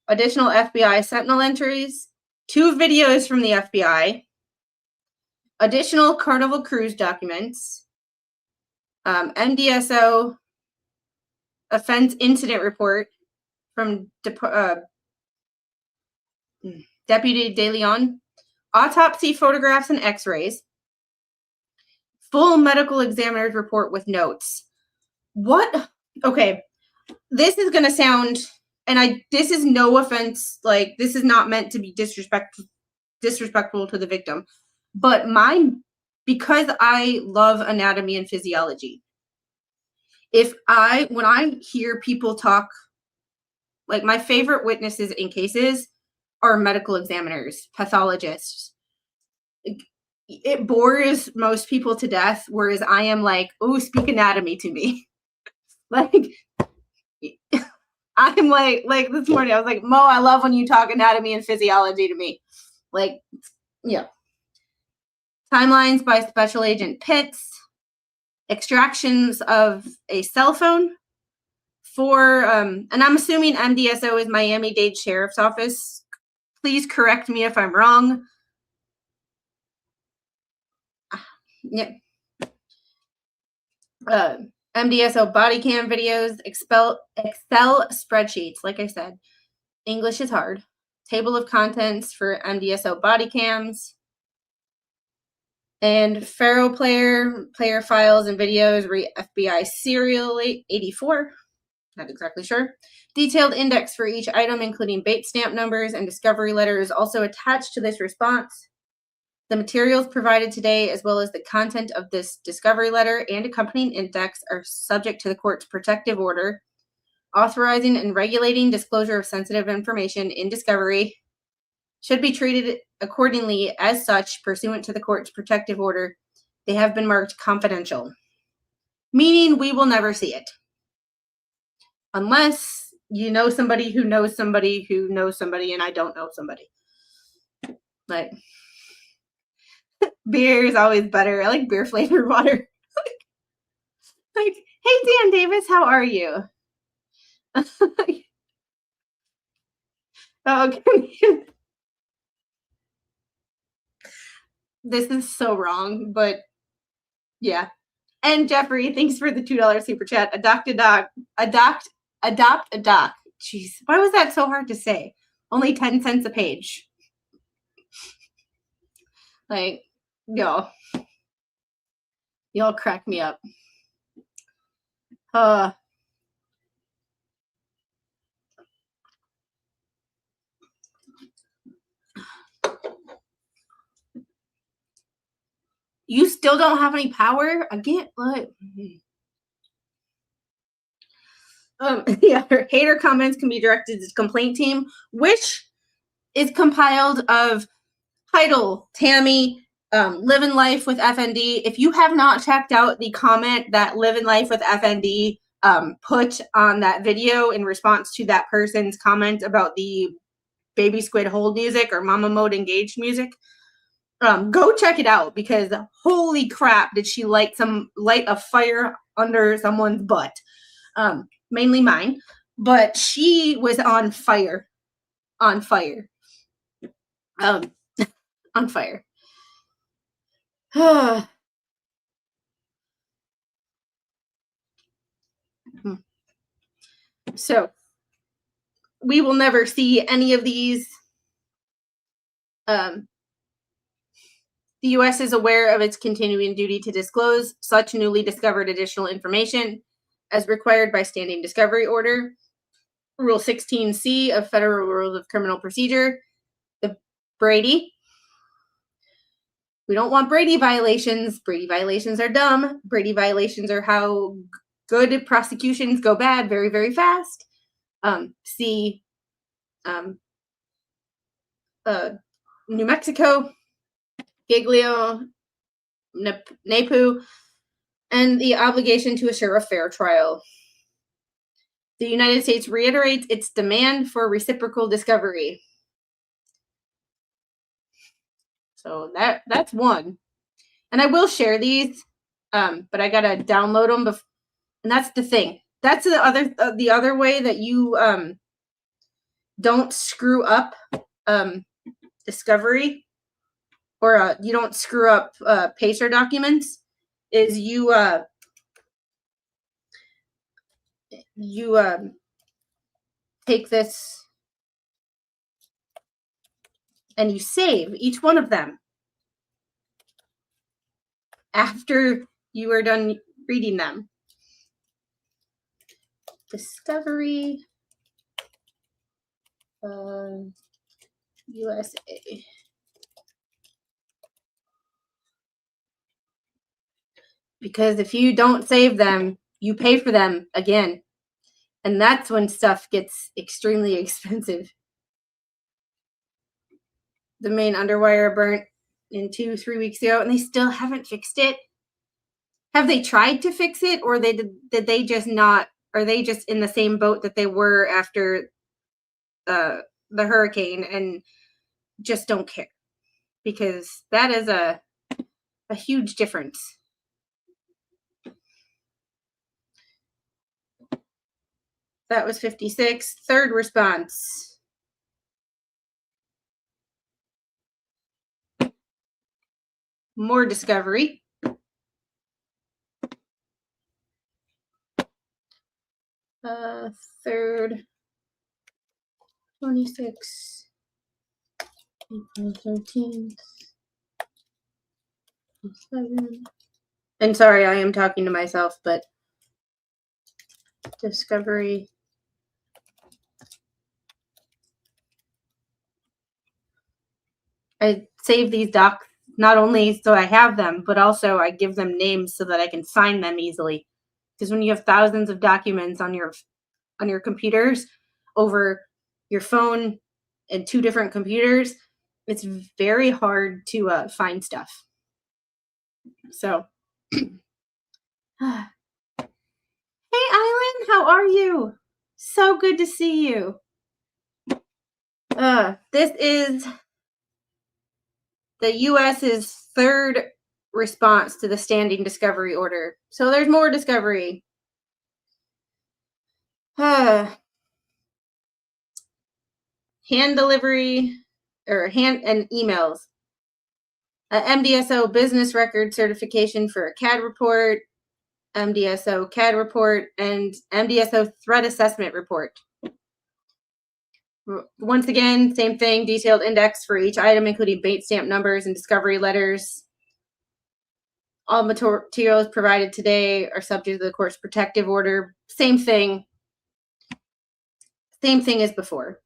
additional FBI Sentinel entries, 2 videos from the FBI, additional Carnival Cruise documents, MDSO offense incident report from Deputy De Leon, autopsy photographs and x-rays, full medical examiner's report with notes. What? Okay, this is going to sound, and this is no offense, like, this is not meant to be disrespectful to the victim, but because I love anatomy and physiology, when I hear people talk, like, my favorite witnesses in cases are medical examiners, pathologists. It bores most people to death, whereas I am like, oh, speak anatomy to me. Like, I'm like this morning, I was like, Mo, I love when you talk anatomy and physiology to me. Like, yeah. Timelines by Special Agent Pitts, extractions of a cell phone and I'm assuming MDSO is Miami-Dade Sheriff's Office. Please correct me if I'm wrong. Yep. MDSO body cam videos, Excel spreadsheets. Like I said, English is hard. Table of contents for MDSO body cams. And Faro player files and videos, FBI serial 84. Not exactly sure. Detailed index for each item, including bait stamp numbers and discovery letters, also attached to this response. The materials provided today, as well as the content of this discovery letter and accompanying index, are subject to the court's protective order, authorizing and regulating disclosure of sensitive information in discovery, should be treated accordingly as such pursuant to the court's protective order. They have been marked confidential, meaning we will never see it. Unless you know somebody who knows somebody who knows somebody, and I don't know somebody. Like, beer is always better. I like beer flavored water. Like, hey, Dan Davis, how are you? Okay. This is so wrong, but yeah. And Jeffrey, thanks for the $2 super chat. Adopt a doc. Jeez, why was that so hard to say? Only 10 cents a page. Like, y'all crack me up. You still don't have any power? Again, like, yeah, hater comments can be directed to the complaint team, which is compiled of title, Tammy, Living Life with FND. If you have not checked out the comment that Living Life with FND put on that video in response to that person's comment about the Baby Squid Hold music or Mama Mode Engaged music, go check it out, because holy crap, did she light a fire under someone's butt. Mainly mine, but she was on fire. On fire. So we will never see any of these. The U.S. is aware of its continuing duty to disclose such newly discovered additional information as required by standing discovery order. Rule 16C of Federal Rules of Criminal Procedure. The Brady. We don't want Brady violations. Brady violations are dumb. Brady violations are how good prosecutions go bad very, very fast. See New Mexico, Giglio, NAPU, and the obligation to assure a fair trial. The United States reiterates its demand for reciprocal discovery. So that's one. And I will share these, but I gotta download them. And that's the thing. That's the other way that you don't screw up discovery, or you don't screw up PACER documents, is you take this and you save each one of them after you are done reading them. Discovery, USA. Because if you don't save them, you pay for them again. And that's when stuff gets extremely expensive. The main underwire burnt in 2-3 weeks ago, and they still haven't fixed it. Have they tried to fix it, or did they just not? Are they just in the same boat that they were after the hurricane and just don't care? Because that is a huge difference. That was 56. Third response. More discovery. Third, 26, April 13th, 7. And sorry, I am talking to myself, but discovery. I save these docs not only so I have them, but also I give them names so that I can find them easily. Because when you have thousands of documents on your computers over your phone and 2 different computers, it's very hard to find stuff. So, hey, Island, how are you? So good to see you. This is the U.S.'s third response to the standing discovery order. So there's more discovery. Hand delivery or hand and emails. MDSO business record certification for a CAD report, MDSO CAD report, and MDSO threat assessment report. Once again, same thing, detailed index for each item, including bait stamp numbers and discovery letters. All materials provided today are subject to the court's protective order. Same thing. Same thing as before.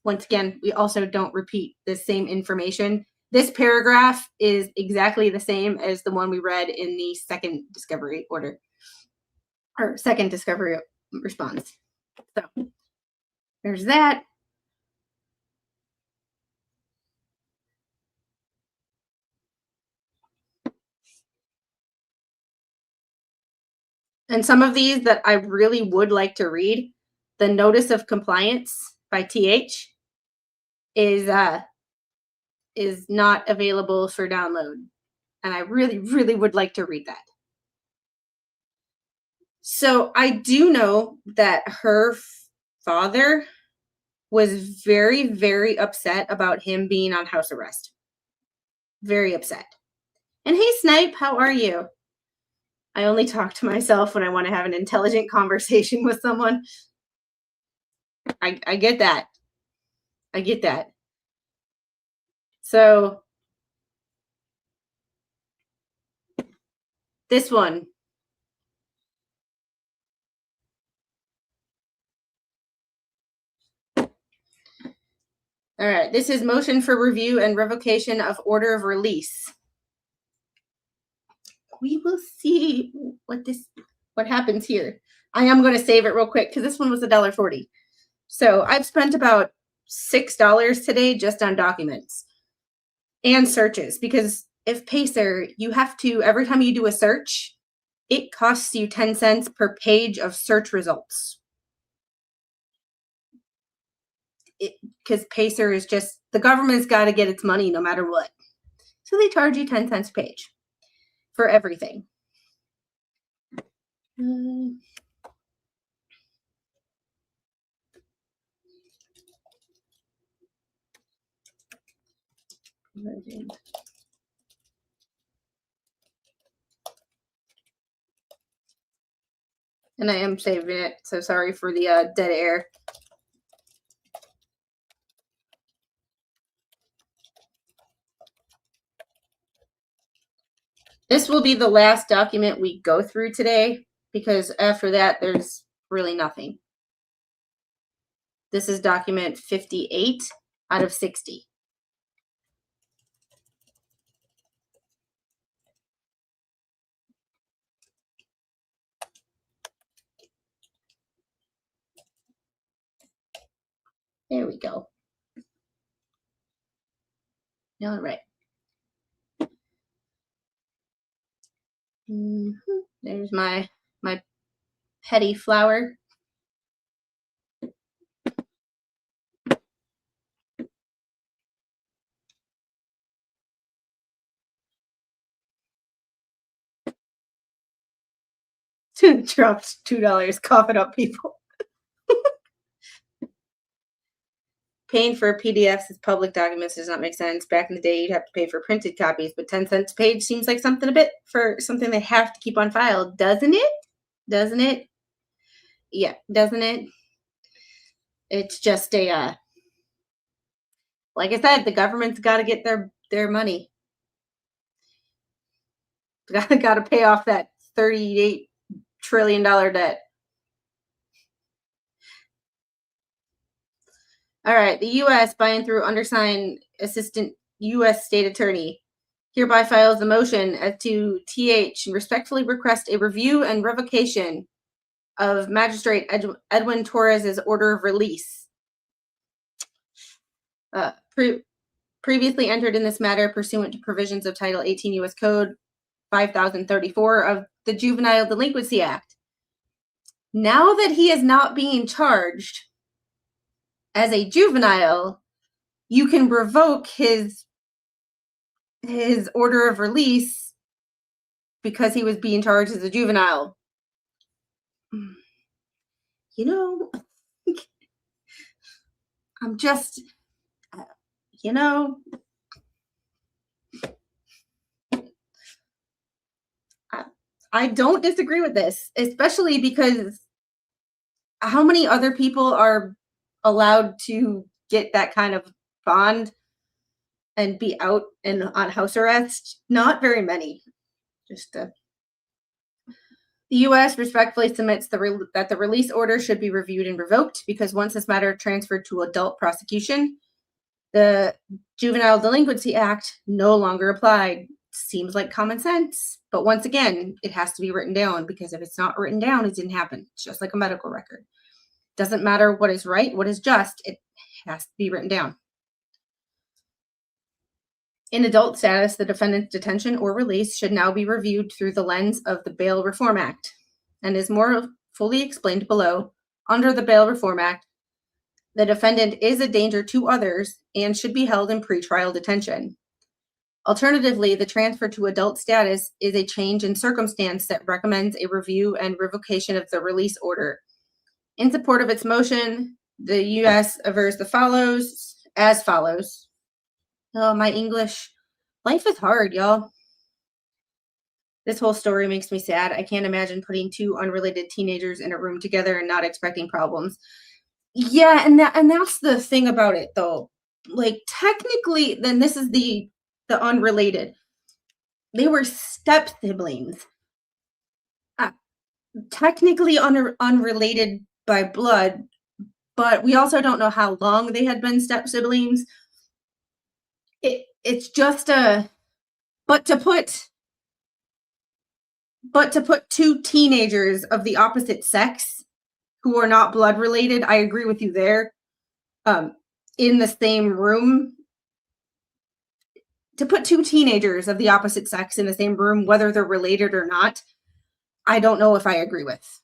Once again, we also don't repeat the same information. This paragraph is exactly the same as the one we read in the second discovery order, or second discovery response. So there's that. And some of these that I really would like to read, the notice of compliance by TH is not available for download. And I really, really would like to read that. So I do know that her father was very, very upset about him being on house arrest. Very upset. And hey, Snipe, how are you? I only talk to myself when I want to have an intelligent conversation with someone. I get that. I get that. So this one. All right, this is motion for review and revocation of order of release. We will see what happens here. I am going to save it real quick because this one was $1.40. So I've spent about $6 today just on documents and searches, because if PACER, you have to, every time you do a search, it costs you 10 cents per page of search results. Because PACER is just, the government's got to get its money no matter what. So they charge you 10 cents a page for everything. And I am saving it, so sorry for the dead air. This will be the last document we go through today, because after that, there's really nothing. This is document 58 out of 60. There we go. All right. There's my petty flower. Dropped $2, coughing up people. Paying for PDFs as public documents does not make sense. Back in the day, you'd have to pay for printed copies, but 10 cents a page seems like something a bit for something they have to keep on file, doesn't it? Doesn't it? Yeah, doesn't it? It's just a, like I said, the government's got to get their money. Got to pay off that $38 trillion debt. All right, the U.S. by and through undersigned Assistant U.S. State Attorney hereby files a motion as to TH and respectfully request a review and revocation of Magistrate Edwin Torres's order of release. Previously entered in this matter pursuant to provisions of Title 18 U.S. Code 5034 of the Juvenile Delinquency Act. Now that he is not being charged as a juvenile, you can revoke his order of release because he was being charged as a juvenile. You know, I'm just, you know, I don't disagree with this, especially because how many other people are allowed to get that kind of bond and be out and on house arrest? Not very many. Just the U.S. respectfully submits that the release order should be reviewed and revoked because once this matter transferred to adult prosecution, the Juvenile Delinquency Act no longer applied. Seems like common sense, but once again, it has to be written down because if it's not written down, it didn't happen. It's just like a medical record. Doesn't matter what is right, what is just, it has to be written down. In adult status, the defendant's detention or release should now be reviewed through the lens of the Bail Reform Act and is more fully explained below. Under the Bail Reform Act, the defendant is a danger to others and should be held in pretrial detention. Alternatively, the transfer to adult status is a change in circumstance that recommends a review and revocation of the release order. In support of its motion, the U.S. avers as follows. Oh, my English. Life is hard, y'all. This whole story makes me sad. I can't imagine putting two unrelated teenagers in a room together and not expecting problems. Yeah, and that's the thing about it, though. Like, technically, then this is the unrelated. They were step siblings. Technically unrelated by blood, but we also don't know how long they had been step siblings. It's just but to put two teenagers of the opposite sex who are not blood related, I agree with you there, in the same room. To put two teenagers of the opposite sex in the same room, whether they're related or not, I don't know if I agree with.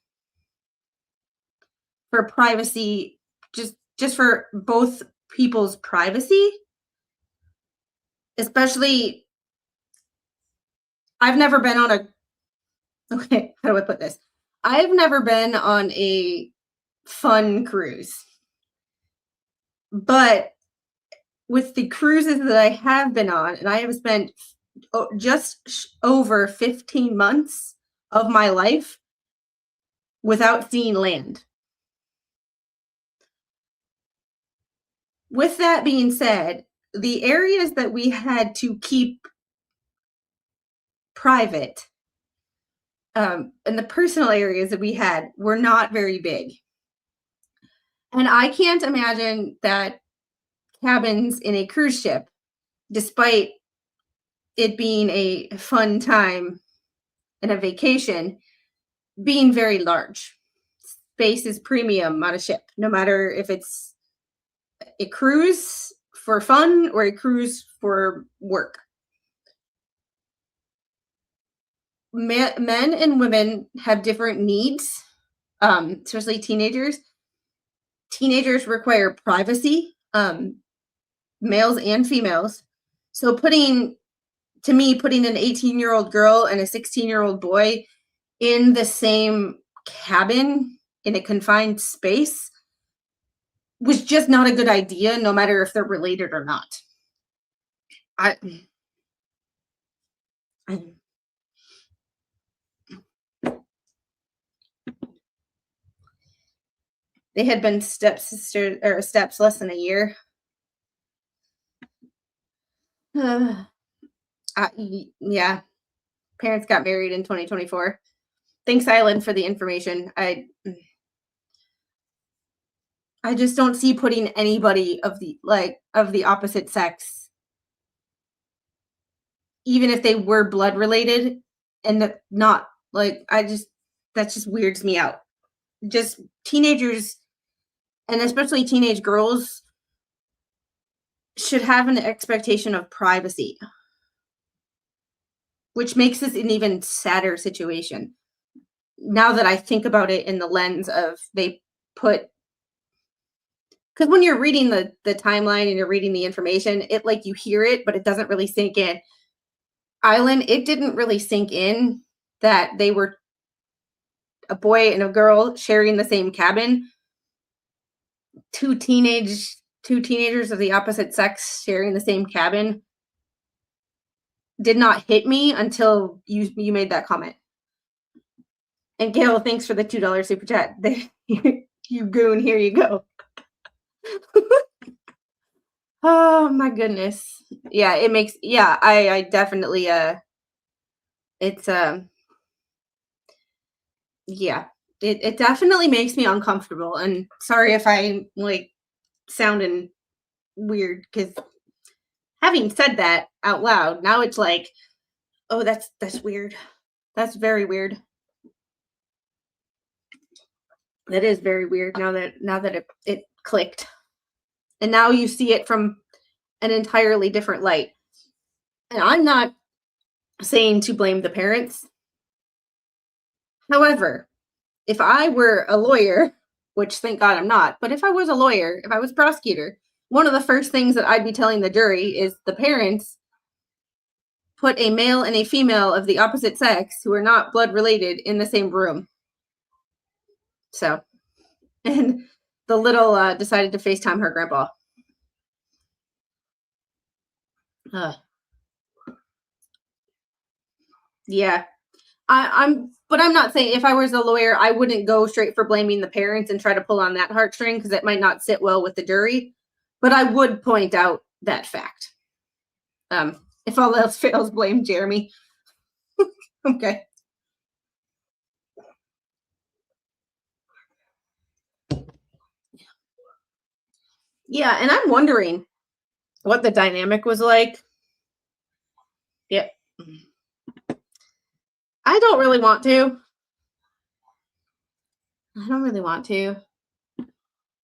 For privacy, just for both people's privacy, especially, I've never been on a, okay, how do I put this? I've never been on a fun cruise, but with the cruises that I have been on, and I have spent just over 15 months of my life without seeing land. With that being said, the areas that we had to keep private, and the personal areas that we had were not very big. And I can't imagine that cabins in a cruise ship, despite it being a fun time and a vacation, being very large. Space is premium on a ship, no matter if it's a cruise for fun or a cruise for work. Men and women have different needs, especially teenagers. Teenagers require privacy, males and females. So putting an 18-year-old girl and a 16-year-old boy in the same cabin in a confined space was just not a good idea, no matter if they're related or not. They had been steps less than a year. Yeah. Parents got married in 2024. Thanks, Island, for the information. I just don't see putting anybody of the opposite sex, even if they were blood related, and not like, that just weirds me out. Just teenagers, and especially teenage girls, should have an expectation of privacy, which makes this an even sadder situation. Now that I think about it in the lens of because when you're reading the timeline and you're reading the information, it you hear it, but it doesn't really sink in. Island, it didn't really sink in that they were a boy and a girl sharing the same cabin. Two teenagers of the opposite sex sharing the same cabin did not hit me until you made that comment. And Gail, thanks for the $2 super chat. You goon, here you go. Oh my goodness. Yeah, it makes, I definitely, it's, yeah, it definitely makes me uncomfortable. And sorry if I sounding weird, because having said that out loud, now it's oh, that's weird. That's very weird. That is very weird now that it clicked. And now you see it from an entirely different light. And I'm not saying to blame the parents. However, if I were a lawyer, which thank God I'm not, but if I was a lawyer, if I was a prosecutor, one of the first things that I'd be telling the jury is the parents put a male and a female of the opposite sex who are not blood related in the same room. So, and the little decided to FaceTime her grandpa. Yeah, but I'm not saying if I was a lawyer, I wouldn't go straight for blaming the parents and try to pull on that heartstring, because it might not sit well with the jury. But I would point out that fact. If all else fails, blame Jeremy. Okay. Yeah, and I'm wondering what the dynamic was like. Yep. I don't really want to.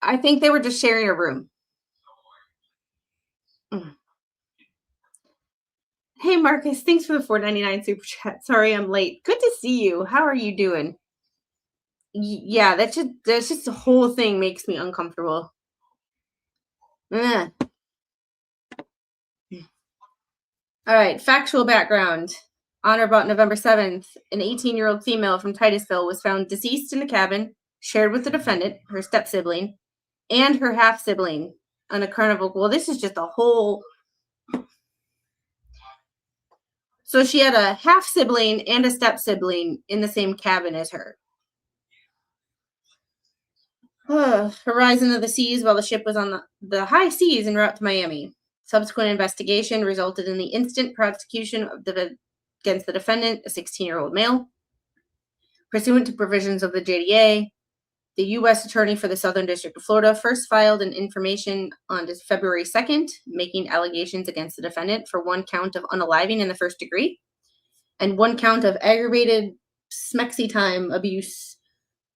I think they were just sharing a room. Hey, Marcus, thanks for the $4.99 super chat. Sorry I'm late. Good to see you. How are you doing? Yeah, that's just the whole thing makes me uncomfortable. All right, factual background. On or about November 7th, an 18-year-old female from Titusville was found deceased in a cabin shared with the defendant, her step-sibling, and her half-sibling, on a carnival. Well, this is just a whole. So she had a half sibling and a step sibling in the same cabin as her. Horizon of the seas while the ship was on the high seas en route to Miami. Subsequent investigation resulted in the instant prosecution against the defendant, a 16-year-old male. Pursuant to provisions of the JDA, the U.S. Attorney for the Southern District of Florida first filed an information on February 2nd, making allegations against the defendant for 1 count of unaliving in the first degree and 1 count of aggravated smexy time abuse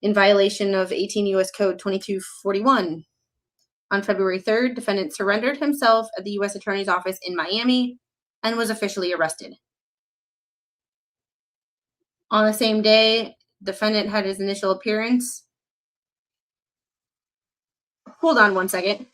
in violation of 18 U.S. Code 2241. On February 3rd, defendant surrendered himself at the U.S. Attorney's Office in Miami and was officially arrested. On the same day, defendant had his initial appearance. Hold on 1 second.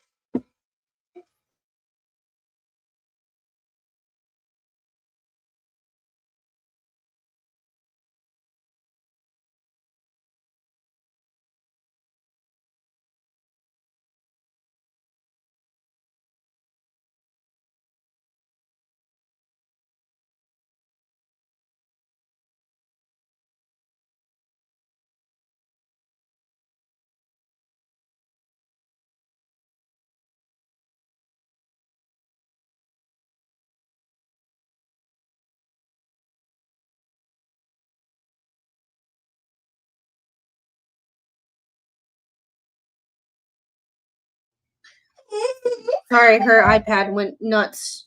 Sorry, her iPad went nuts.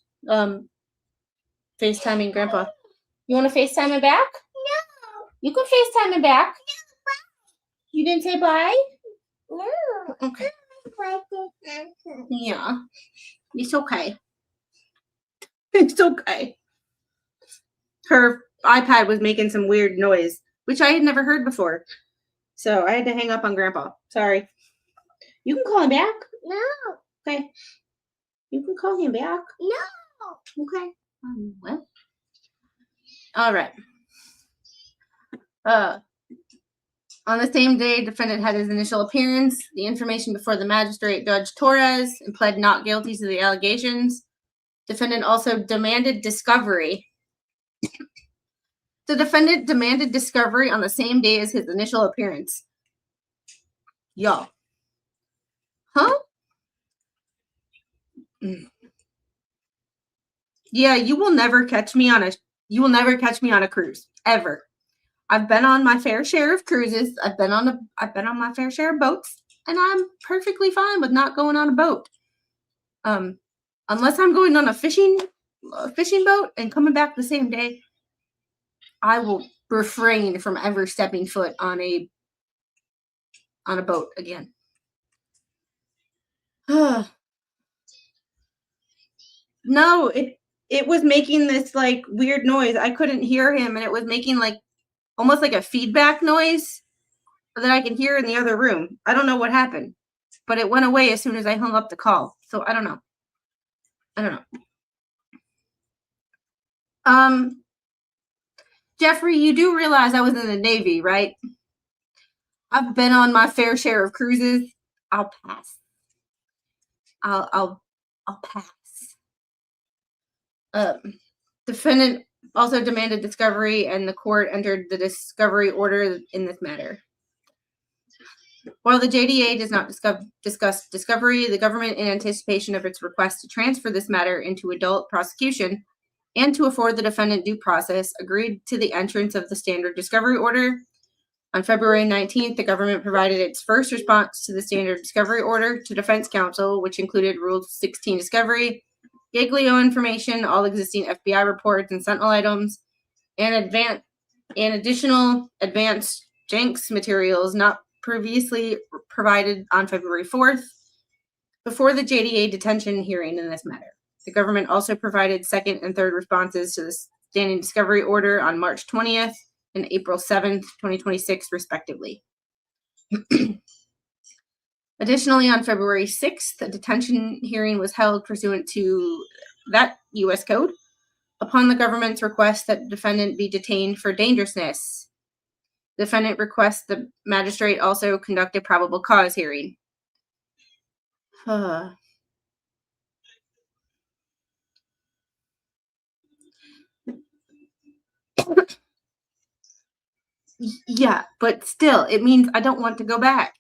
FaceTiming Grandpa. You want to FaceTime him back? No. You can FaceTime him back. You didn't say bye? No. Okay. Why did Yeah. It's okay. It's okay. Her iPad was making some weird noise, which I had never heard before. So I had to hang up on Grandpa. Sorry. You can call him back. No. Okay. You can call him back. No. Okay. What? All right. On the same day, defendant had his initial appearance, the information before the magistrate Judge Torres, and pled not guilty to the allegations. Defendant also demanded discovery. The defendant demanded discovery on the same day as his initial appearance. Y'all. Huh? Yeah, you will never catch me on a cruise ever. I've been on my fair share of cruises. I've been on my fair share of boats, and I'm perfectly fine with not going on a boat. Unless I'm going on a fishing boat and coming back the same day, I will refrain from ever stepping foot on a boat again. No, it was making this like weird noise. I couldn't hear him, and it was making like almost like a feedback noise that I can hear in the other room. I don't know what happened, but it went away as soon as I hung up the call. So I don't know. Jeffrey, you do realize I was in the Navy, right? I've been on my fair share of cruises. I'll pass. I'll pass. Defendant also demanded discovery, and the court entered the discovery order in this matter. While the JDA does not discuss discovery, the government, in anticipation of its request to transfer this matter into adult prosecution and to afford the defendant due process, agreed to the entrance of the standard discovery order. On February 19th, the government provided its first response to the standard discovery order to defense counsel, which included Rule 16 discovery, Giglio information, all existing FBI reports and Sentinel items, and additional advanced Jenks materials not previously provided on February 4th before the JDA detention hearing in this matter. The government also provided second and third responses to the standing discovery order on March 20th and April 7th, 2026, respectively. Additionally, on February 6th, a detention hearing was held pursuant to that U.S. code upon the government's request that the defendant be detained for dangerousness. The defendant requests the magistrate also conduct a probable cause hearing. Yeah, but still, it means I don't want to go back.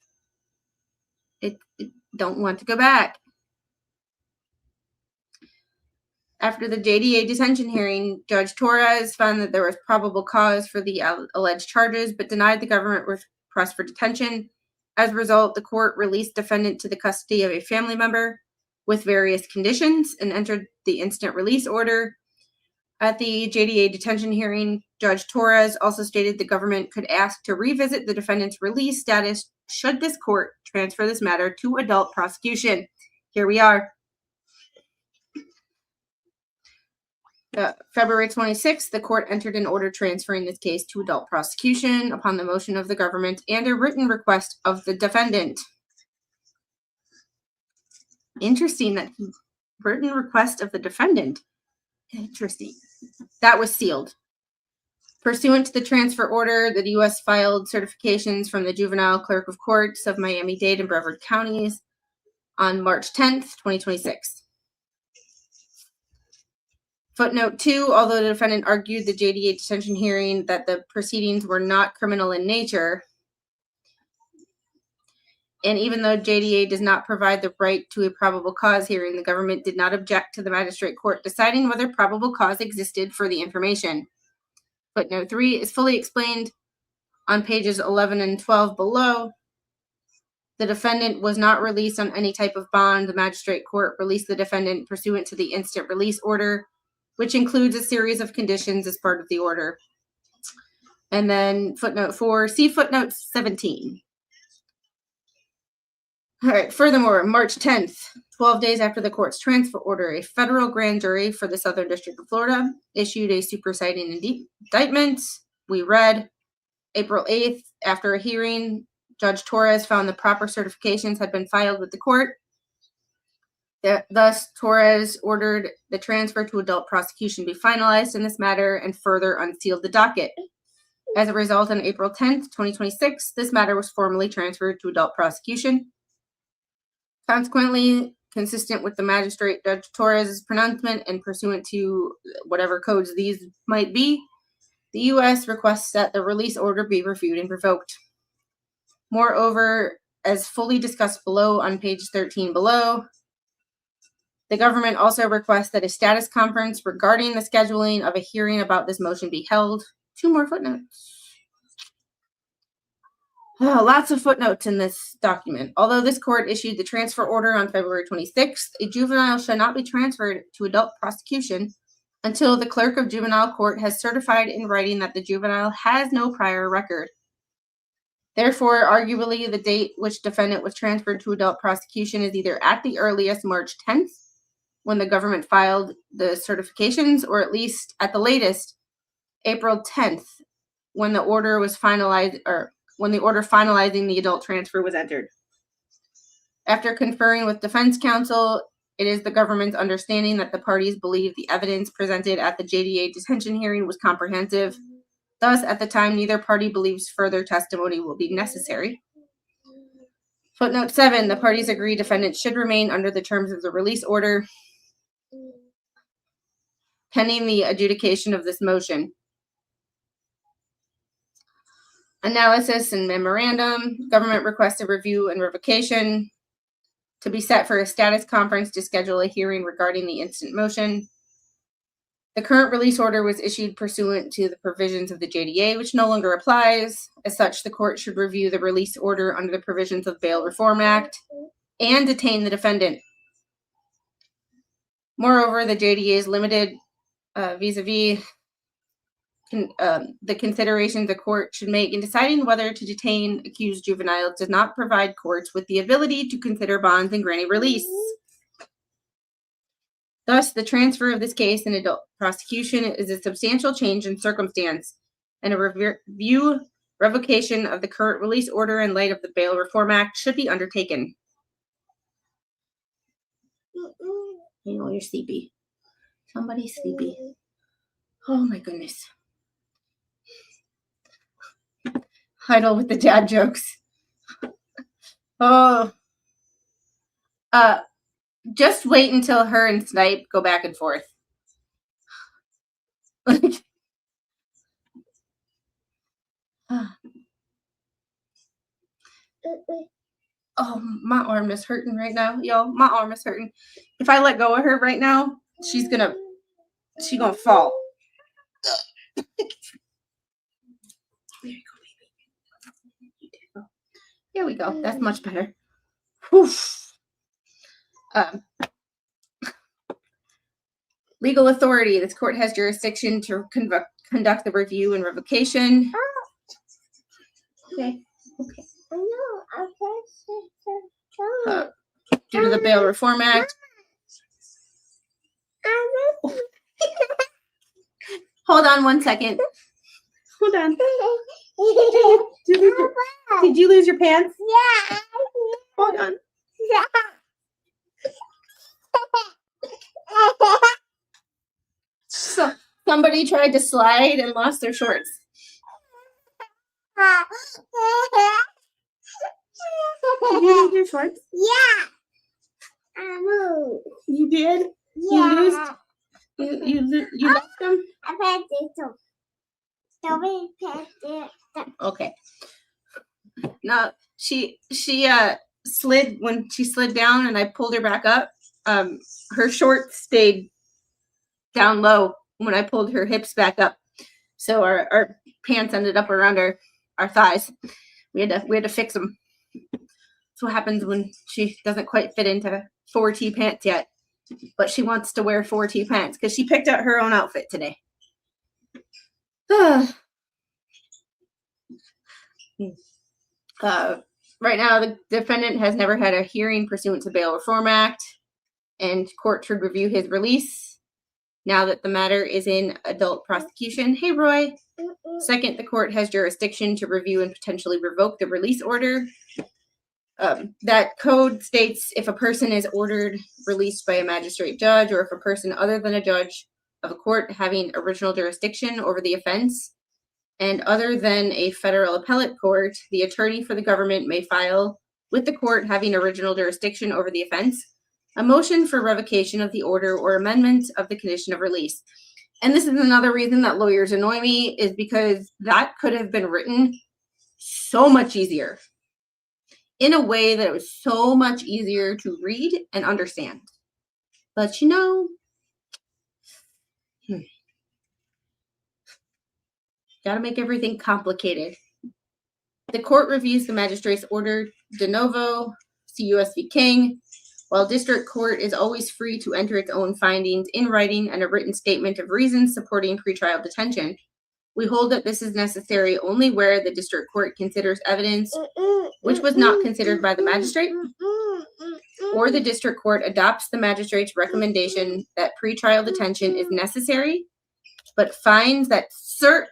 It don't want to go back. After the JDA detention hearing, Judge Torres found that there was probable cause for the alleged charges, but denied the government request for detention. As a result, the court released defendant to the custody of a family member with various conditions and entered the instant release order. At the JDA detention hearing, Judge Torres also stated the government could ask to revisit the defendant's release status should this court transfer this matter to adult prosecution. Here we are. February 26th, the court entered an order transferring this case to adult prosecution upon the motion of the government and a written request of the defendant. Interesting that written request of the defendant. Interesting. That was sealed. Pursuant to the transfer order, the U.S. filed certifications from the juvenile clerk of courts of Miami-Dade and Brevard counties on March 10th, 2026. Footnote 2, although the defendant argued the JDA detention hearing that the proceedings were not criminal in nature, and even though JDA does not provide the right to a probable cause hearing, the government did not object to the magistrate court deciding whether probable cause existed for the information. Footnote 3 is fully explained on pages 11 and 12 below. The defendant was not released on any type of bond. The magistrate court released the defendant pursuant to the instant release order, which includes a series of conditions as part of the order. And then footnote 4, see footnote 17. All right, furthermore, March 10th, 12 days after the court's transfer order, a federal grand jury for the Southern District of Florida issued a superseding indictment. We read April 8th, after a hearing, Judge Torres found the proper certifications had been filed with the court. Thus, Torres ordered the transfer to adult prosecution be finalized in this matter and further unsealed the docket. As a result, on April 10th, 2026, this matter was formally transferred to adult prosecution. Consequently, consistent with the magistrate Judge Torres' pronouncement and pursuant to whatever codes these might be, the U.S. requests that the release order be reviewed and revoked. Moreover, as fully discussed below on page 13 below, the government also requests that a status conference regarding the scheduling of a hearing about this motion be held. 2 more footnotes. Lots of footnotes in this document. Although this court issued the transfer order on February 26th, a juvenile shall not be transferred to adult prosecution until the clerk of juvenile court has certified in writing that the juvenile has no prior record. Therefore, arguably, the date which defendant was transferred to adult prosecution is either at the earliest March 10th, when the government filed the certifications, or at least at the latest April 10th, when the order was finalized, or when the order finalizing the adult transfer was entered. After conferring with defense counsel, it is the government's understanding that the parties believe the evidence presented at the JDA detention hearing was comprehensive. Thus, at the time, neither party believes further testimony will be necessary. Footnote 7, the parties agree defendant should remain under the terms of the release order pending the adjudication of this motion. Analysis and memorandum. Government requests a review and revocation to be set for a status conference to schedule a hearing regarding the instant motion. The current release order was issued pursuant to the provisions of the JDA, which no longer applies. As such, the court should review the release order under the provisions of Bail Reform Act and detain the defendant. Moreover, the JDA is limited vis-a-vis the considerations the court should make in deciding whether to detain accused juveniles does not provide courts with the ability to consider bonds and granting release. Thus, the transfer of this case in adult prosecution is a substantial change in circumstance, and a revocation of the current release order in light of the Bail Reform Act should be undertaken. You know, you're sleepy. Somebody's sleepy. Oh my goodness. Idle with the dad jokes. Oh. Just wait until her and Snipe go back and forth. Like, Oh, my arm is hurting right now, y'all. My arm is hurting. If I let go of her right now, she's gonna fall. There you go, baby. Here we go. That's much better. Whew. Legal authority. This court has jurisdiction to conduct the review and revocation. Okay. Due to the Bail Reform Act. Hold on 1 second. Hold on. Did you lose your pants? Yeah. Hold on. So somebody tried to slide and lost their shorts. Did you lose your shorts? Yeah. I moved. You did? Yeah. You lost them? I passed it too. Somebody passed it. Okay. No, she slid when she slid down and I pulled her back up. Her shorts stayed down low when I pulled her hips back up. So our pants ended up around our thighs. We had to fix them. That's what happens when she doesn't quite fit into 4T pants yet. But she wants to wear 4T pants because she picked out her own outfit today. Right now, the defendant has never had a hearing pursuant to Bail Reform Act, and court should review his release now that the matter is in adult prosecution. Hey, Roy. Second, the court has jurisdiction to review and potentially revoke the release order. That code states if a person is ordered released by a magistrate judge or if a person other than a judge of a court having original jurisdiction over the offense and other than a federal appellate court, the attorney for the government may file with the court having original jurisdiction over the offense a motion for revocation of the order or amendment of the condition of release. And this is another reason that lawyers annoy me, is because that could have been written so much easier, in a way that it was so much easier to read and understand. But you know, gotta make everything complicated. The court reviews the magistrate's order de novo, see U.S. v. King, while district court is always free to enter its own findings in writing and a written statement of reasons supporting pretrial detention. We hold that this is necessary only where the district court considers evidence which was not considered by the magistrate, or the district court adopts the magistrate's recommendation that pretrial detention is necessary, but finds that certain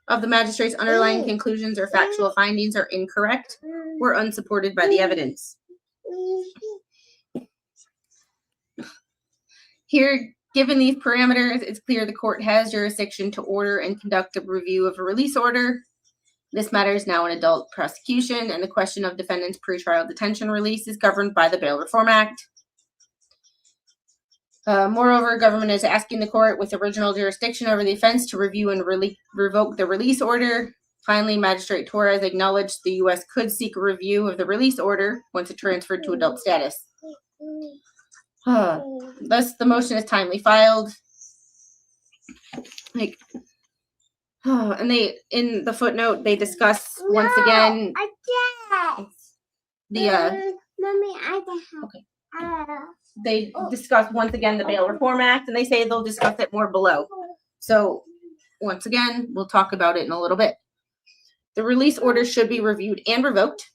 of the magistrate's underlying conclusions or factual findings are incorrect or unsupported by the evidence. Here, given these parameters, it's clear the court has jurisdiction to order and conduct a review of a release order. This matter is now an adult prosecution, and the question of defendant's pretrial detention release is governed by the Bail Reform Act. Moreover, government is asking the court with original jurisdiction over the offense to review and revoke the release order. Finally, Magistrate Torres acknowledged the U.S. could seek a review of the release order once it transferred to adult status. Thus, the motion is timely filed. And they, in the footnote, they discuss once again they discuss once again the Bail Reform Act, and they say they'll discuss it more below. So once again, we'll talk about it in a little bit. The release order should be reviewed and revoked.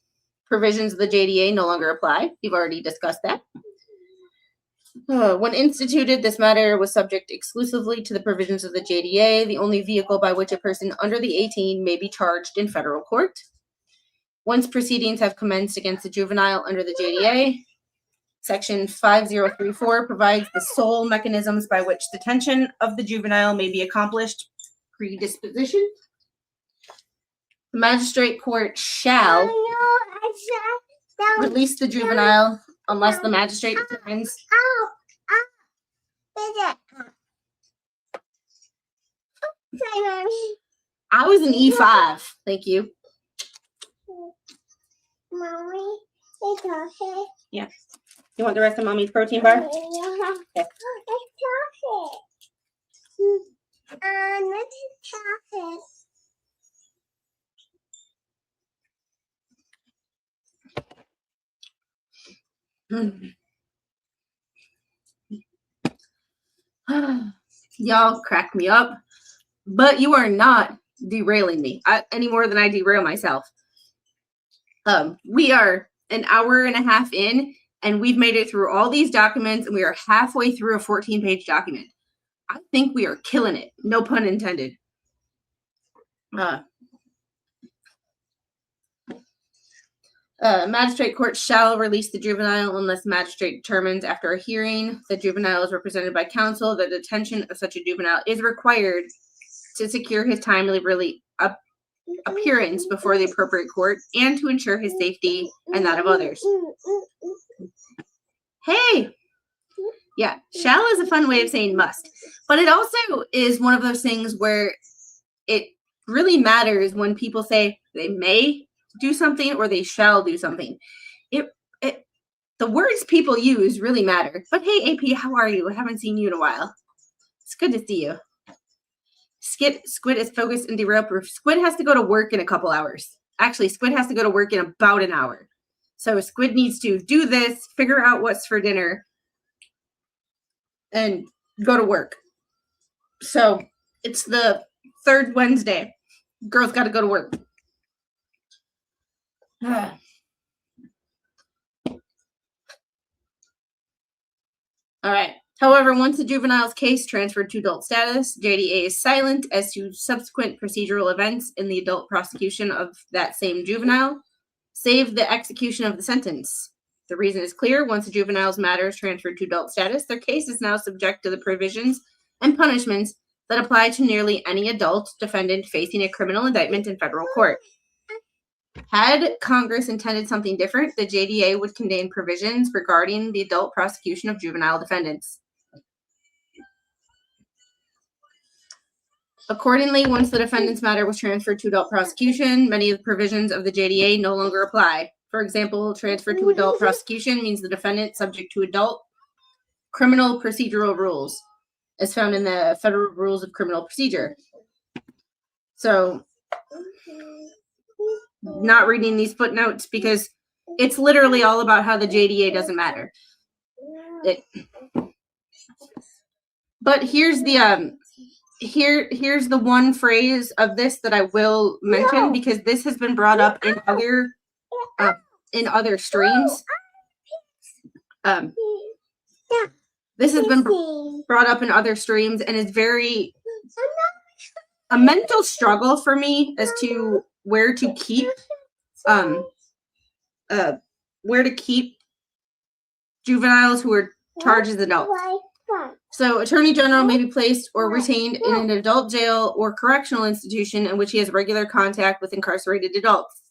Provisions of the JDA no longer apply. We've already discussed that. When instituted, this matter was subject exclusively to the provisions of the JDA, the only vehicle by which a person under the 18 may be charged in federal court. Once proceedings have commenced against a juvenile under the JDA, Section 5034 provides the sole mechanisms by which detention of the juvenile may be accomplished: predisposition. The magistrate court shall release the juvenile unless the magistrate determines Hi, Mommy. I was an E5. Thank you. Mommy, it's okay. Yeah. You want the rest of Mommy's protein bar? Yeah. Okay. It's chocolate. This is chocolate. Y'all crack me up, but you are not derailing me any more than I derail myself. We are an hour and a half in, and we've made it through all these documents, and we are halfway through a 14-page document. I think we are killing it. No pun intended. Magistrate court shall release the juvenile unless magistrate determines after a hearing the juvenile is represented by counsel. The detention of such a juvenile is required to secure his timely appearance before the appropriate court and to ensure his safety and that of others. Hey! Yeah, shall is a fun way of saying must. But it also is one of those things where it really matters when people say they may do something or they shall do something. The words people use really matter. But hey, AP, how are you? I haven't seen you in a while. It's good to see you. Squid is focused and derail proof. Squid has to go to work in a couple hours. Actually, Squid has to go to work in about an hour. So Squid needs to do this, figure out what's for dinner, and go to work. So it's the third Wednesday. Girl's got to go to work. All right. However, once the juvenile's case transferred to adult status, JDA is silent as to subsequent procedural events in the adult prosecution of that same juvenile, save the execution of the sentence. The reason is clear. Once the juvenile's matter is transferred to adult status, their case is now subject to the provisions and punishments that apply to nearly any adult defendant facing a criminal indictment in federal court. Had Congress intended something different, the JDA would contain provisions regarding the adult prosecution of juvenile defendants. Accordingly, once the defendant's matter was transferred to adult prosecution, many of the provisions of the JDA no longer apply. For example, transfer to adult prosecution means the defendant subject to adult criminal procedural rules, as found in the Federal Rules of Criminal Procedure. So, not reading these footnotes because it's literally all about how the JDA doesn't matter. But here's the here's the one phrase of this that I will mention because this has been brought up in other streams. This has been brought up in other streams and is very a mental struggle for me as to where to keep juveniles who are charged as adults. So, Attorney General may be placed or retained in an adult jail or correctional institution in which he has regular contact with incarcerated adults.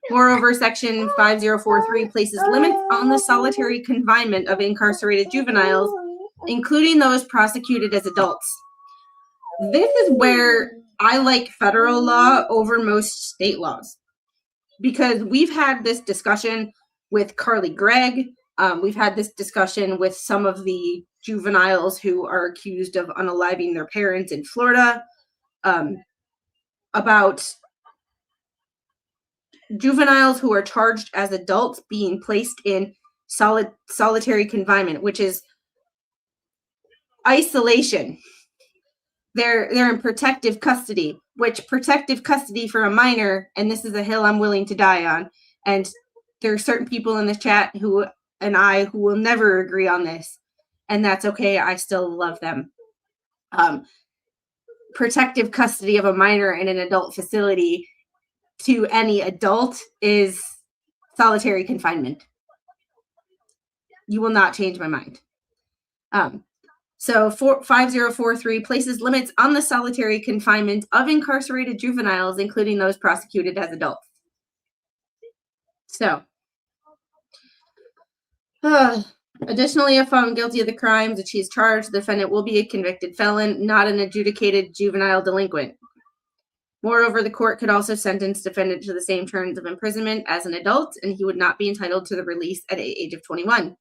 Moreover, Section 5043 places limits on the solitary confinement of incarcerated juveniles, including those prosecuted as adults. This is where I like federal law over most state laws, because we've had this discussion with Carly Gregg. We've had this discussion with some of the juveniles who are accused of unaliving their parents in Florida, about juveniles who are charged as adults being placed in solitary confinement, which is isolation. They're in protective custody, which protective custody for a minor, and this is a hill I'm willing to die on, and there are certain people in this chat who will never agree on this, and that's okay. I still love them. Protective custody of a minor in an adult facility to any adult is solitary confinement. You will not change my mind. So 5043 places limits on the solitary confinement of incarcerated juveniles, including those prosecuted as adults. So, Additionally, if found guilty of the crimes which he is charged, the defendant will be a convicted felon, not an adjudicated juvenile delinquent. Moreover, the court could also sentence defendant to the same terms of imprisonment as an adult, and he would not be entitled to the release at the age of 21.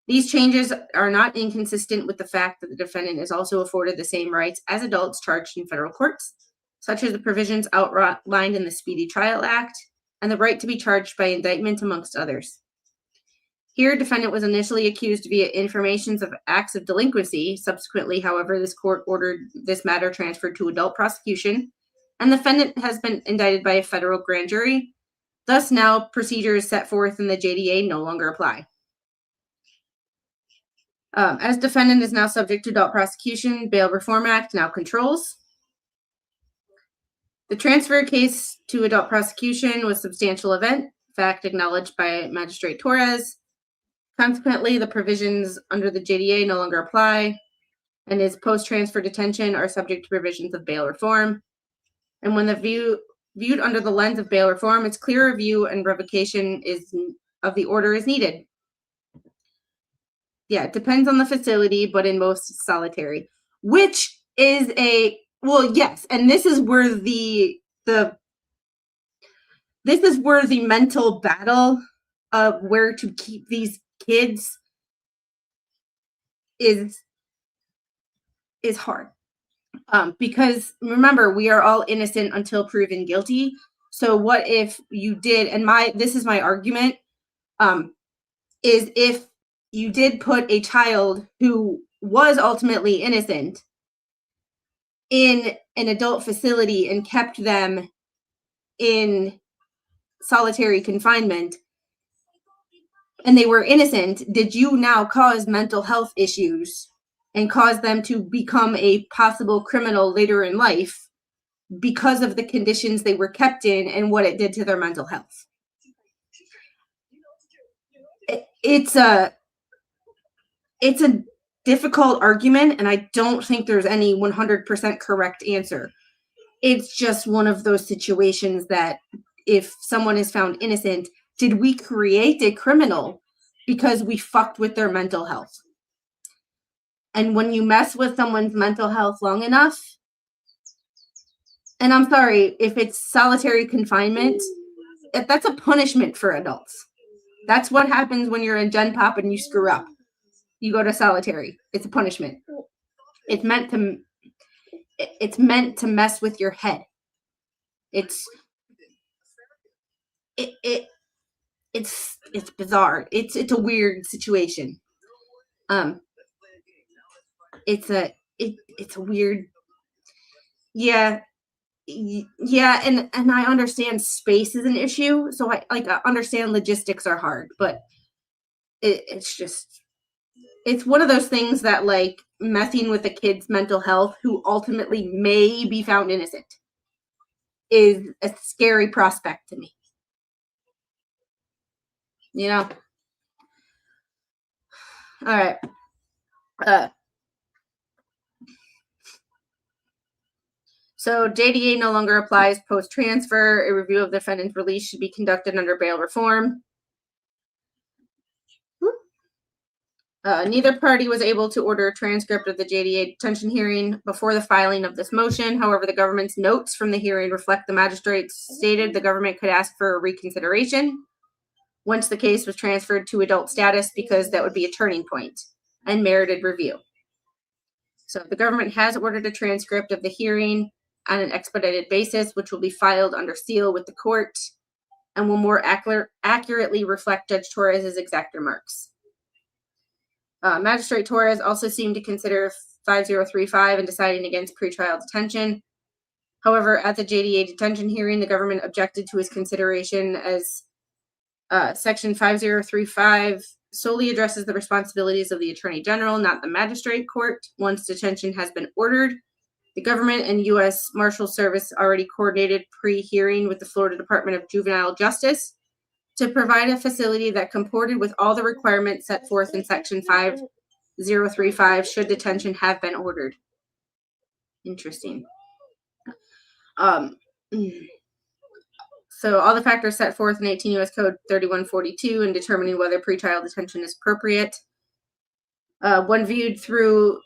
These changes are not inconsistent with the fact that the defendant is also afforded the same rights as adults charged in federal courts, such as the provisions outlined in the Speedy Trial Act and the right to be charged by indictment, amongst others. Here, defendant was initially accused via informations of acts of delinquency. Subsequently, however, this court ordered this matter transferred to adult prosecution, and the defendant has been indicted by a federal grand jury. Thus, now procedures set forth in the JDA no longer apply. As defendant is now subject to adult prosecution, Bail Reform Act now controls. The transfer case to adult prosecution was a substantial event, fact acknowledged by Magistrate Torres. Consequently, the provisions under the JDA no longer apply, and his post-transfer detention are subject to provisions of bail reform. And when viewed under the lens of bail reform, it's clear review and revocation of the order is needed. Yeah, it depends on the facility, but in most it's solitary, which is yes, and this is where the mental battle of where to keep these kids is hard. Because remember, we are all innocent until proven guilty. So what if you did, and this is my argument, is if you did put a child who was ultimately innocent in an adult facility and kept them in solitary confinement, and they were innocent, did you now cause mental health issues and cause them to become a possible criminal later in life because of the conditions they were kept in and what it did to their mental health? It's a difficult argument, and I don't think there's any 100% correct answer. It's just one of those situations that if someone is found innocent, did we create a criminal because we fucked with their mental health? And when you mess with someone's mental health long enough, and I'm sorry, if it's solitary confinement, that's a punishment for adults. That's what happens when you're in Gen Pop and you screw up. You go to solitary. It's a punishment. It's meant to mess with your head. It's bizarre. It's a weird situation. It's a weird. Yeah, and I understand space is an issue, so I understand logistics are hard, but it's one of those things that, like, messing with a kid's mental health who ultimately may be found innocent is a scary prospect to me. You know? All right. So JDA no longer applies post-transfer. A review of the defendant's release should be conducted under bail reform. Neither party was able to order a transcript of the JDA detention hearing before the filing of this motion. However, the government's notes from the hearing reflect the magistrate stated the government could ask for a reconsideration once the case was transferred to adult status, because that would be a turning point and merited review. So the government has ordered a transcript of the hearing on an expedited basis, which will be filed under seal with the court and will more accurately reflect Judge Torres's exact remarks. Magistrate Torres also seemed to consider 5035 in deciding against pretrial detention. However, at the JDA detention hearing, the government objected to his consideration as Section 5035 solely addresses the responsibilities of the Attorney General, not the magistrate court. Once detention has been ordered, the government and U.S. Marshal Service already coordinated pre-hearing with the Florida Department of Juvenile Justice to provide a facility that comported with all the requirements set forth in Section 5035 should detention have been ordered. Interesting. So all the factors set forth in 18 U.S. Code 3142 in determining whether pretrial detention is appropriate. When viewed through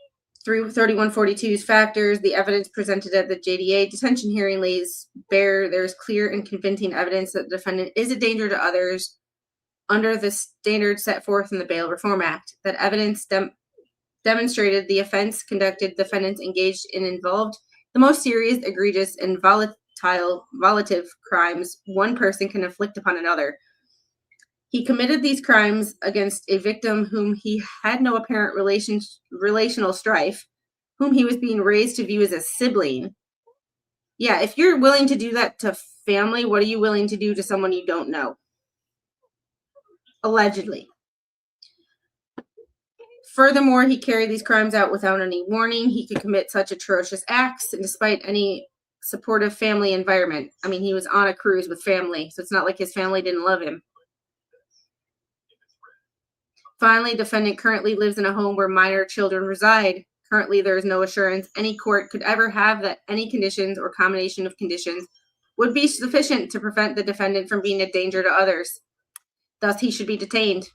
3142's factors, the evidence presented at the JDA detention hearing lays bare there is clear and convincing evidence that the defendant is a danger to others under the standards set forth in the Bail Reform Act. That evidence demonstrated the offense conducted defendants engaged in involved the most serious, egregious, and volatile crimes one person can inflict upon another. He committed these crimes against a victim whom he had no apparent relational strife, whom he was being raised to view as a sibling. Yeah, if you're willing to do that to family, what are you willing to do to someone you don't know? Allegedly. Furthermore, he carried these crimes out without any warning. He could commit such atrocious acts, and despite any supportive family environment. I mean, he was on a cruise with family, so it's not like his family didn't love him. Finally, defendant currently lives in a home where minor children reside. Currently, there is no assurance any court could ever have that any conditions or combination of conditions would be sufficient to prevent the defendant from being a danger to others. Thus, he should be detained.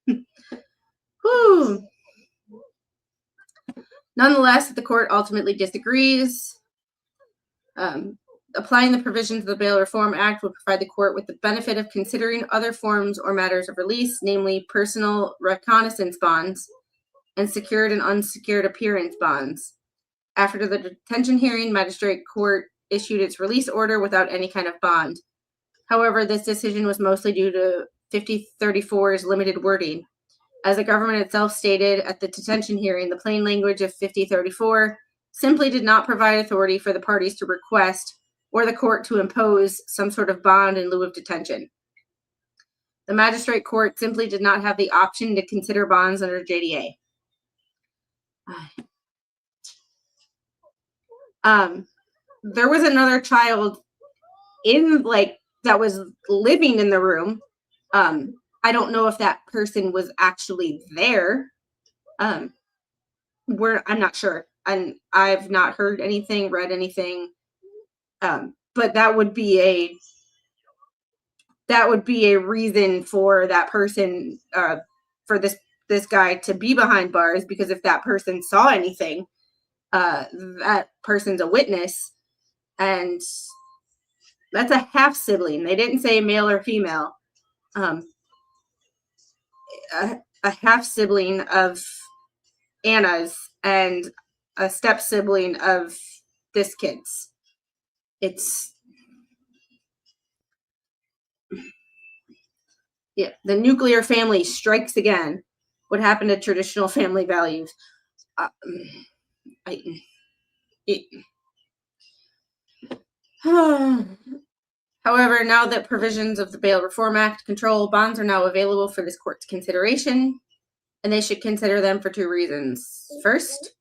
Whew. Nonetheless, the court ultimately disagrees. Applying the provisions of the Bail Reform Act would provide the court with the benefit of considering other forms or matters of release, namely personal reconnaissance bonds and secured and unsecured appearance bonds. After the detention hearing, magistrate court issued its release order without any kind of bond. However, this decision was mostly due to 5034's limited wording. As the government itself stated at the detention hearing, the plain language of 5034 simply did not provide authority for the parties to request or the court to impose some sort of bond in lieu of detention. The magistrate court simply did not have the option to consider bonds under JDA. There was another child that was living in the room. I don't know if that person was actually there. I'm not sure. And I've not heard anything, read anything. But that would be a reason for that person, for this guy to be behind bars, because if that person saw anything, that person's a witness, and that's a half sibling. They didn't say male or female. A half sibling of Anna's and a step sibling of this kid's. The nuclear family strikes again. What happened to traditional family values? However, now that provisions of the Bail Reform Act control, bonds are now available for this court's consideration, and they should consider them for two reasons. First,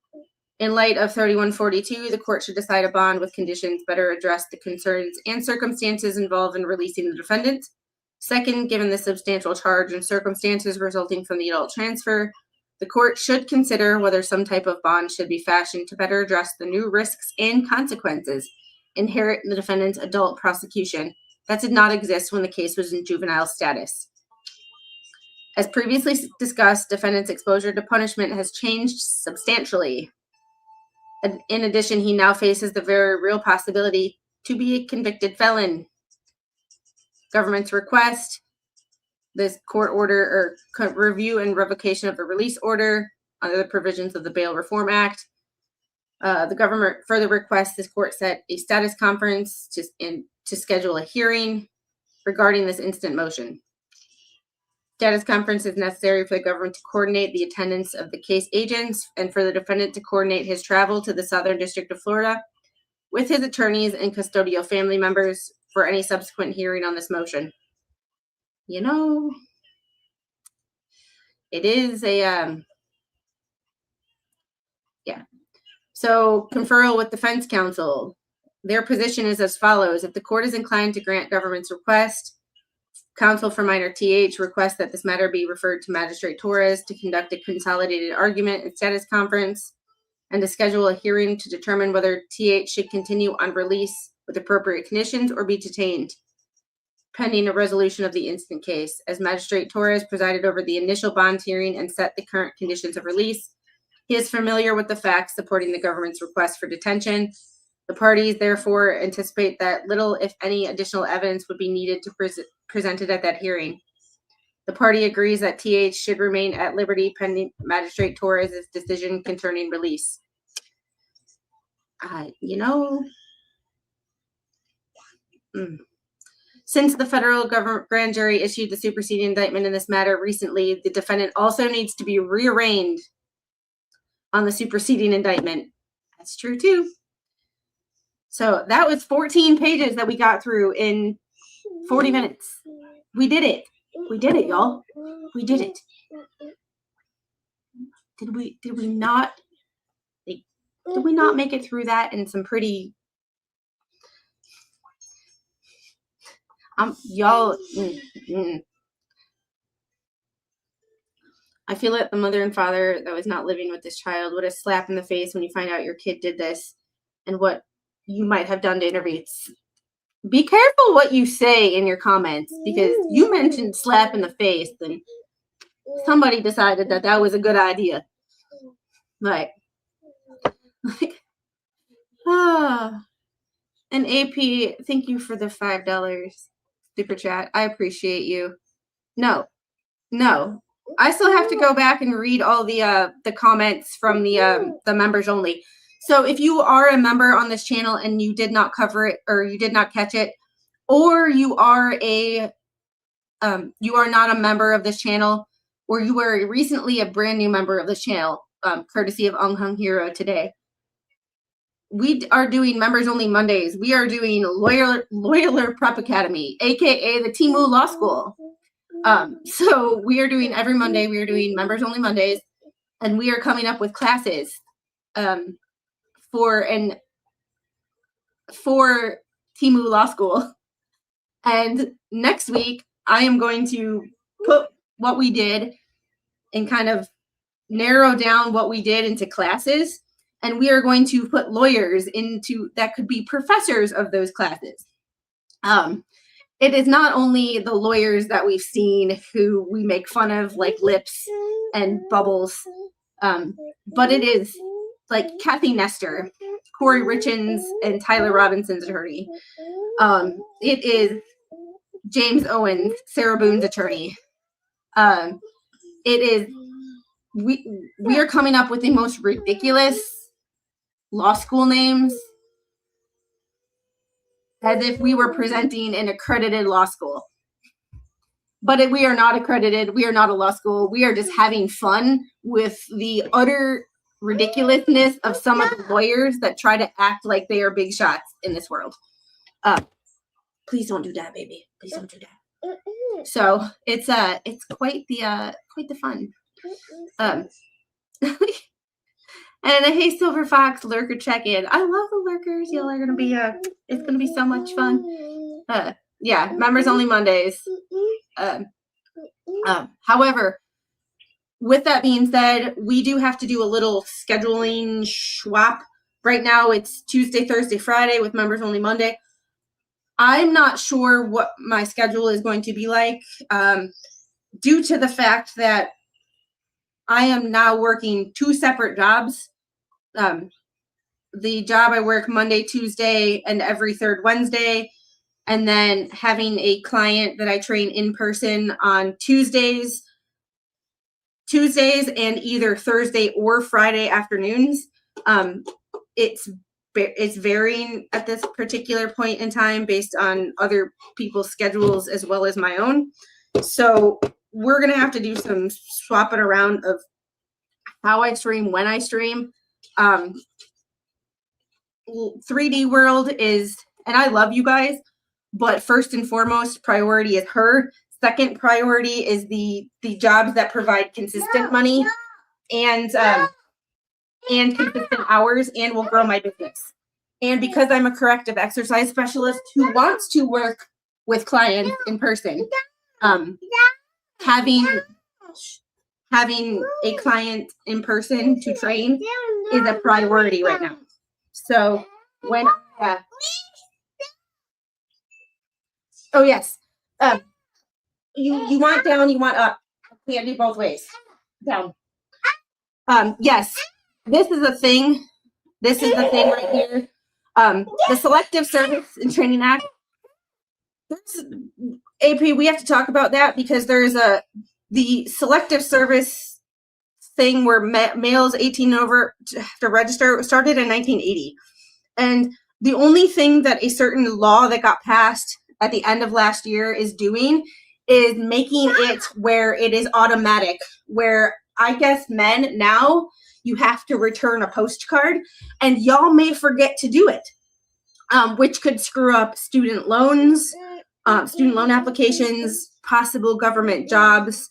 in light of 3142, the court should decide a bond with conditions better address the concerns and circumstances involved in releasing the defendant. Second, given the substantial charge and circumstances resulting from the adult transfer, the court should consider whether some type of bond should be fashioned to better address the new risks and consequences inherent in the defendant's adult prosecution that did not exist when the case was in juvenile status. As previously discussed, defendant's exposure to punishment has changed substantially. In addition, he now faces the very real possibility to be a convicted felon. Government's request, this court order or review and revocation of the release order under the provisions of the Bail Reform Act. The government further requests this court set a status conference to schedule a hearing regarding this instant motion. Status conference is necessary for the government to coordinate the attendance of the case agents and for the defendant to coordinate his travel to the Southern District of Florida with his attorneys and custodial family members for any subsequent hearing on this motion. You know, it is So conferral with defense counsel. Their position is as follows. If the court is inclined to grant government's request, counsel for minor TH requests that this matter be referred to Magistrate Torres to conduct a consolidated argument and status conference and to schedule a hearing to determine whether TH should continue on release with appropriate conditions or be detained pending a resolution of the instant case. As Magistrate Torres presided over the initial bond hearing and set the current conditions of release, he is familiar with the facts supporting the government's request for detention. The parties therefore anticipate that little, if any, additional evidence would be needed to presented at that hearing. The party agrees that TH should remain at liberty pending Magistrate Torres' decision concerning release. Since the federal government grand jury issued the superseding indictment in this matter recently, the defendant also needs to be rearraigned on the superseding indictment. That's true too. So that was 14 pages that we got through in 40 minutes. We did it. We did it, y'all. We did it. Did we not make it through that in some pretty y'all I feel like the mother and father that was not living with this child would have slapped in the face when you find out your kid did this and what you might have done to intervene. Be careful what you say in your comments, because you mentioned slap in the face, and somebody decided that that was a good idea. And AP, thank you for the $5 super chat. I appreciate you. No. I still have to go back and read all the comments from the members only. So if you are a member on this channel and you did not cover it, or you did not catch it, or you are not a member of this channel, or you were recently a brand new member of this channel, courtesy of Hung Hero today, we are doing members only Mondays. We are doing Loyaler Prep Academy, aka the Timu Law School. So we are doing every Monday. We are doing members only Mondays, and we are coming up with classes for Timu Law School. And next week, I am going to put what we did and kind of narrow down what we did into classes. And we are going to put lawyers into that could be professors of those classes. It is not only the lawyers that we've seen who we make fun of, like Lips and Bubbles, but it is like Kathy Nestor, Corey Richins, and Tyler Robinson's attorney. It is James Owens, Sarah Boone's attorney. It is we are coming up with the most ridiculous law school names, as if we were presenting an accredited law school. But we are not accredited. We are not a law school. We are just having fun with the utter ridiculousness of some of the lawyers that try to act like they are big shots in this world. Please don't do that, baby. Please don't do that. So it's quite the fun. And hey, Silver Fox lurker check-in. I love the lurkers. Y'all are gonna be it's gonna be so much fun. Yeah, members only Mondays. However, with that being said, we do have to do a little scheduling swap. Right now it's Tuesday, Thursday, Friday with members only Monday. I'm not sure what my schedule is going to be like, due to the fact that I am now working 2 separate jobs. The job I work Monday, Tuesday, and every 3rd Wednesday, and then having a client that I train in person on Tuesdays and either Thursday or Friday afternoons. It's varying at this particular point in time based on other people's schedules as well as my own. So we're going to have to do some swapping around of how I stream, when I stream. 3D World is, and I love you guys, but first and foremost priority is her. Second priority is the jobs that provide consistent money and consistent hours and will grow my business. And because I'm a corrective exercise specialist who wants to work with clients in person, having a client in person to train is a priority right now. So when Oh yes. You want down, you want up. Can't do both ways. Down. Yes. This is a thing. This is the thing right here. The Selective Service and Training Act. AP, we have to talk about that because there's the Selective Service thing where males 18 and over have to register started in 1980. And the only thing that a certain law that got passed at the end of last year is doing is making it where it is automatic, where I guess men now you have to return a postcard and y'all may forget to do it, which could screw up student loans, student loan applications, possible government jobs,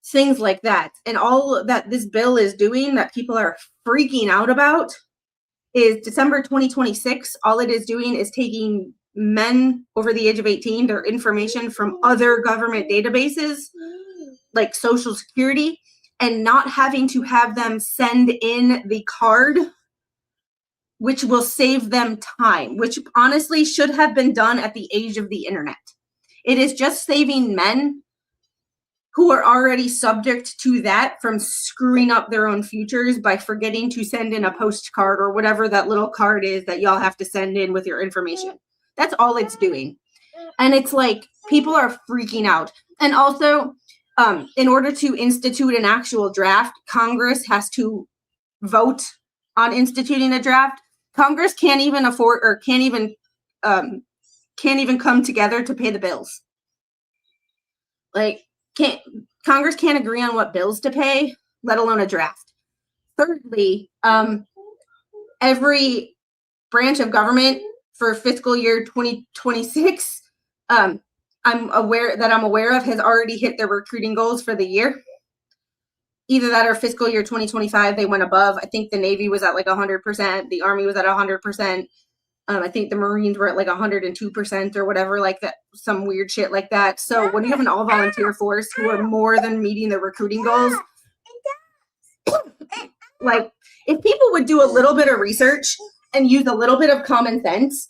things like that. And all that this bill is doing that people are freaking out about is December 2026. All it is doing is taking men over the age of 18, their information from other government databases like Social Security, and not having to have them send in the card, which will save them time, which honestly should have been done at the age of the internet. It is just saving men who are already subject to that from screwing up their own futures by forgetting to send in a postcard or whatever that little card is that y'all have to send in with your information. That's all it's doing. And it's like people are freaking out. And also, in order to institute an actual draft, Congress has to vote on instituting a draft. Congress can't even afford or can't even come together to pay the bills. Like, Congress can't agree on what bills to pay, let alone a draft. Thirdly, every branch of government for fiscal year 2026, I'm aware of has already hit their recruiting goals for the year. Either that or fiscal year 2025, they went above. I think the Navy was at like 100%. The Army was at 100%. I think the Marines were at like 102% or whatever, like that, some weird shit like that. So when you have an all volunteer force who are more than meeting the recruiting goals, like if people would do a little bit of research and use a little bit of common sense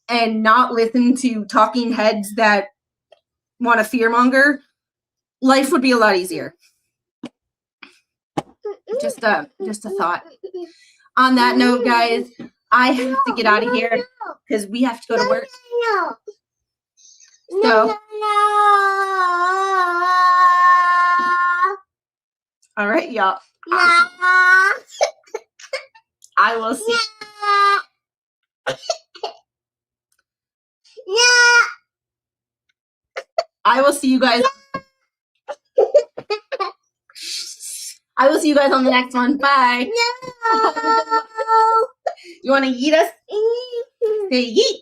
and not listen to talking heads that want to fearmonger, life would be a lot easier. Just a thought. On that note, guys, I have to get out of here because we have to go to work. So, all right, y'all. I will see. I will see you guys. I will see you guys on the next one. Bye. You want to eat us? Say yeet.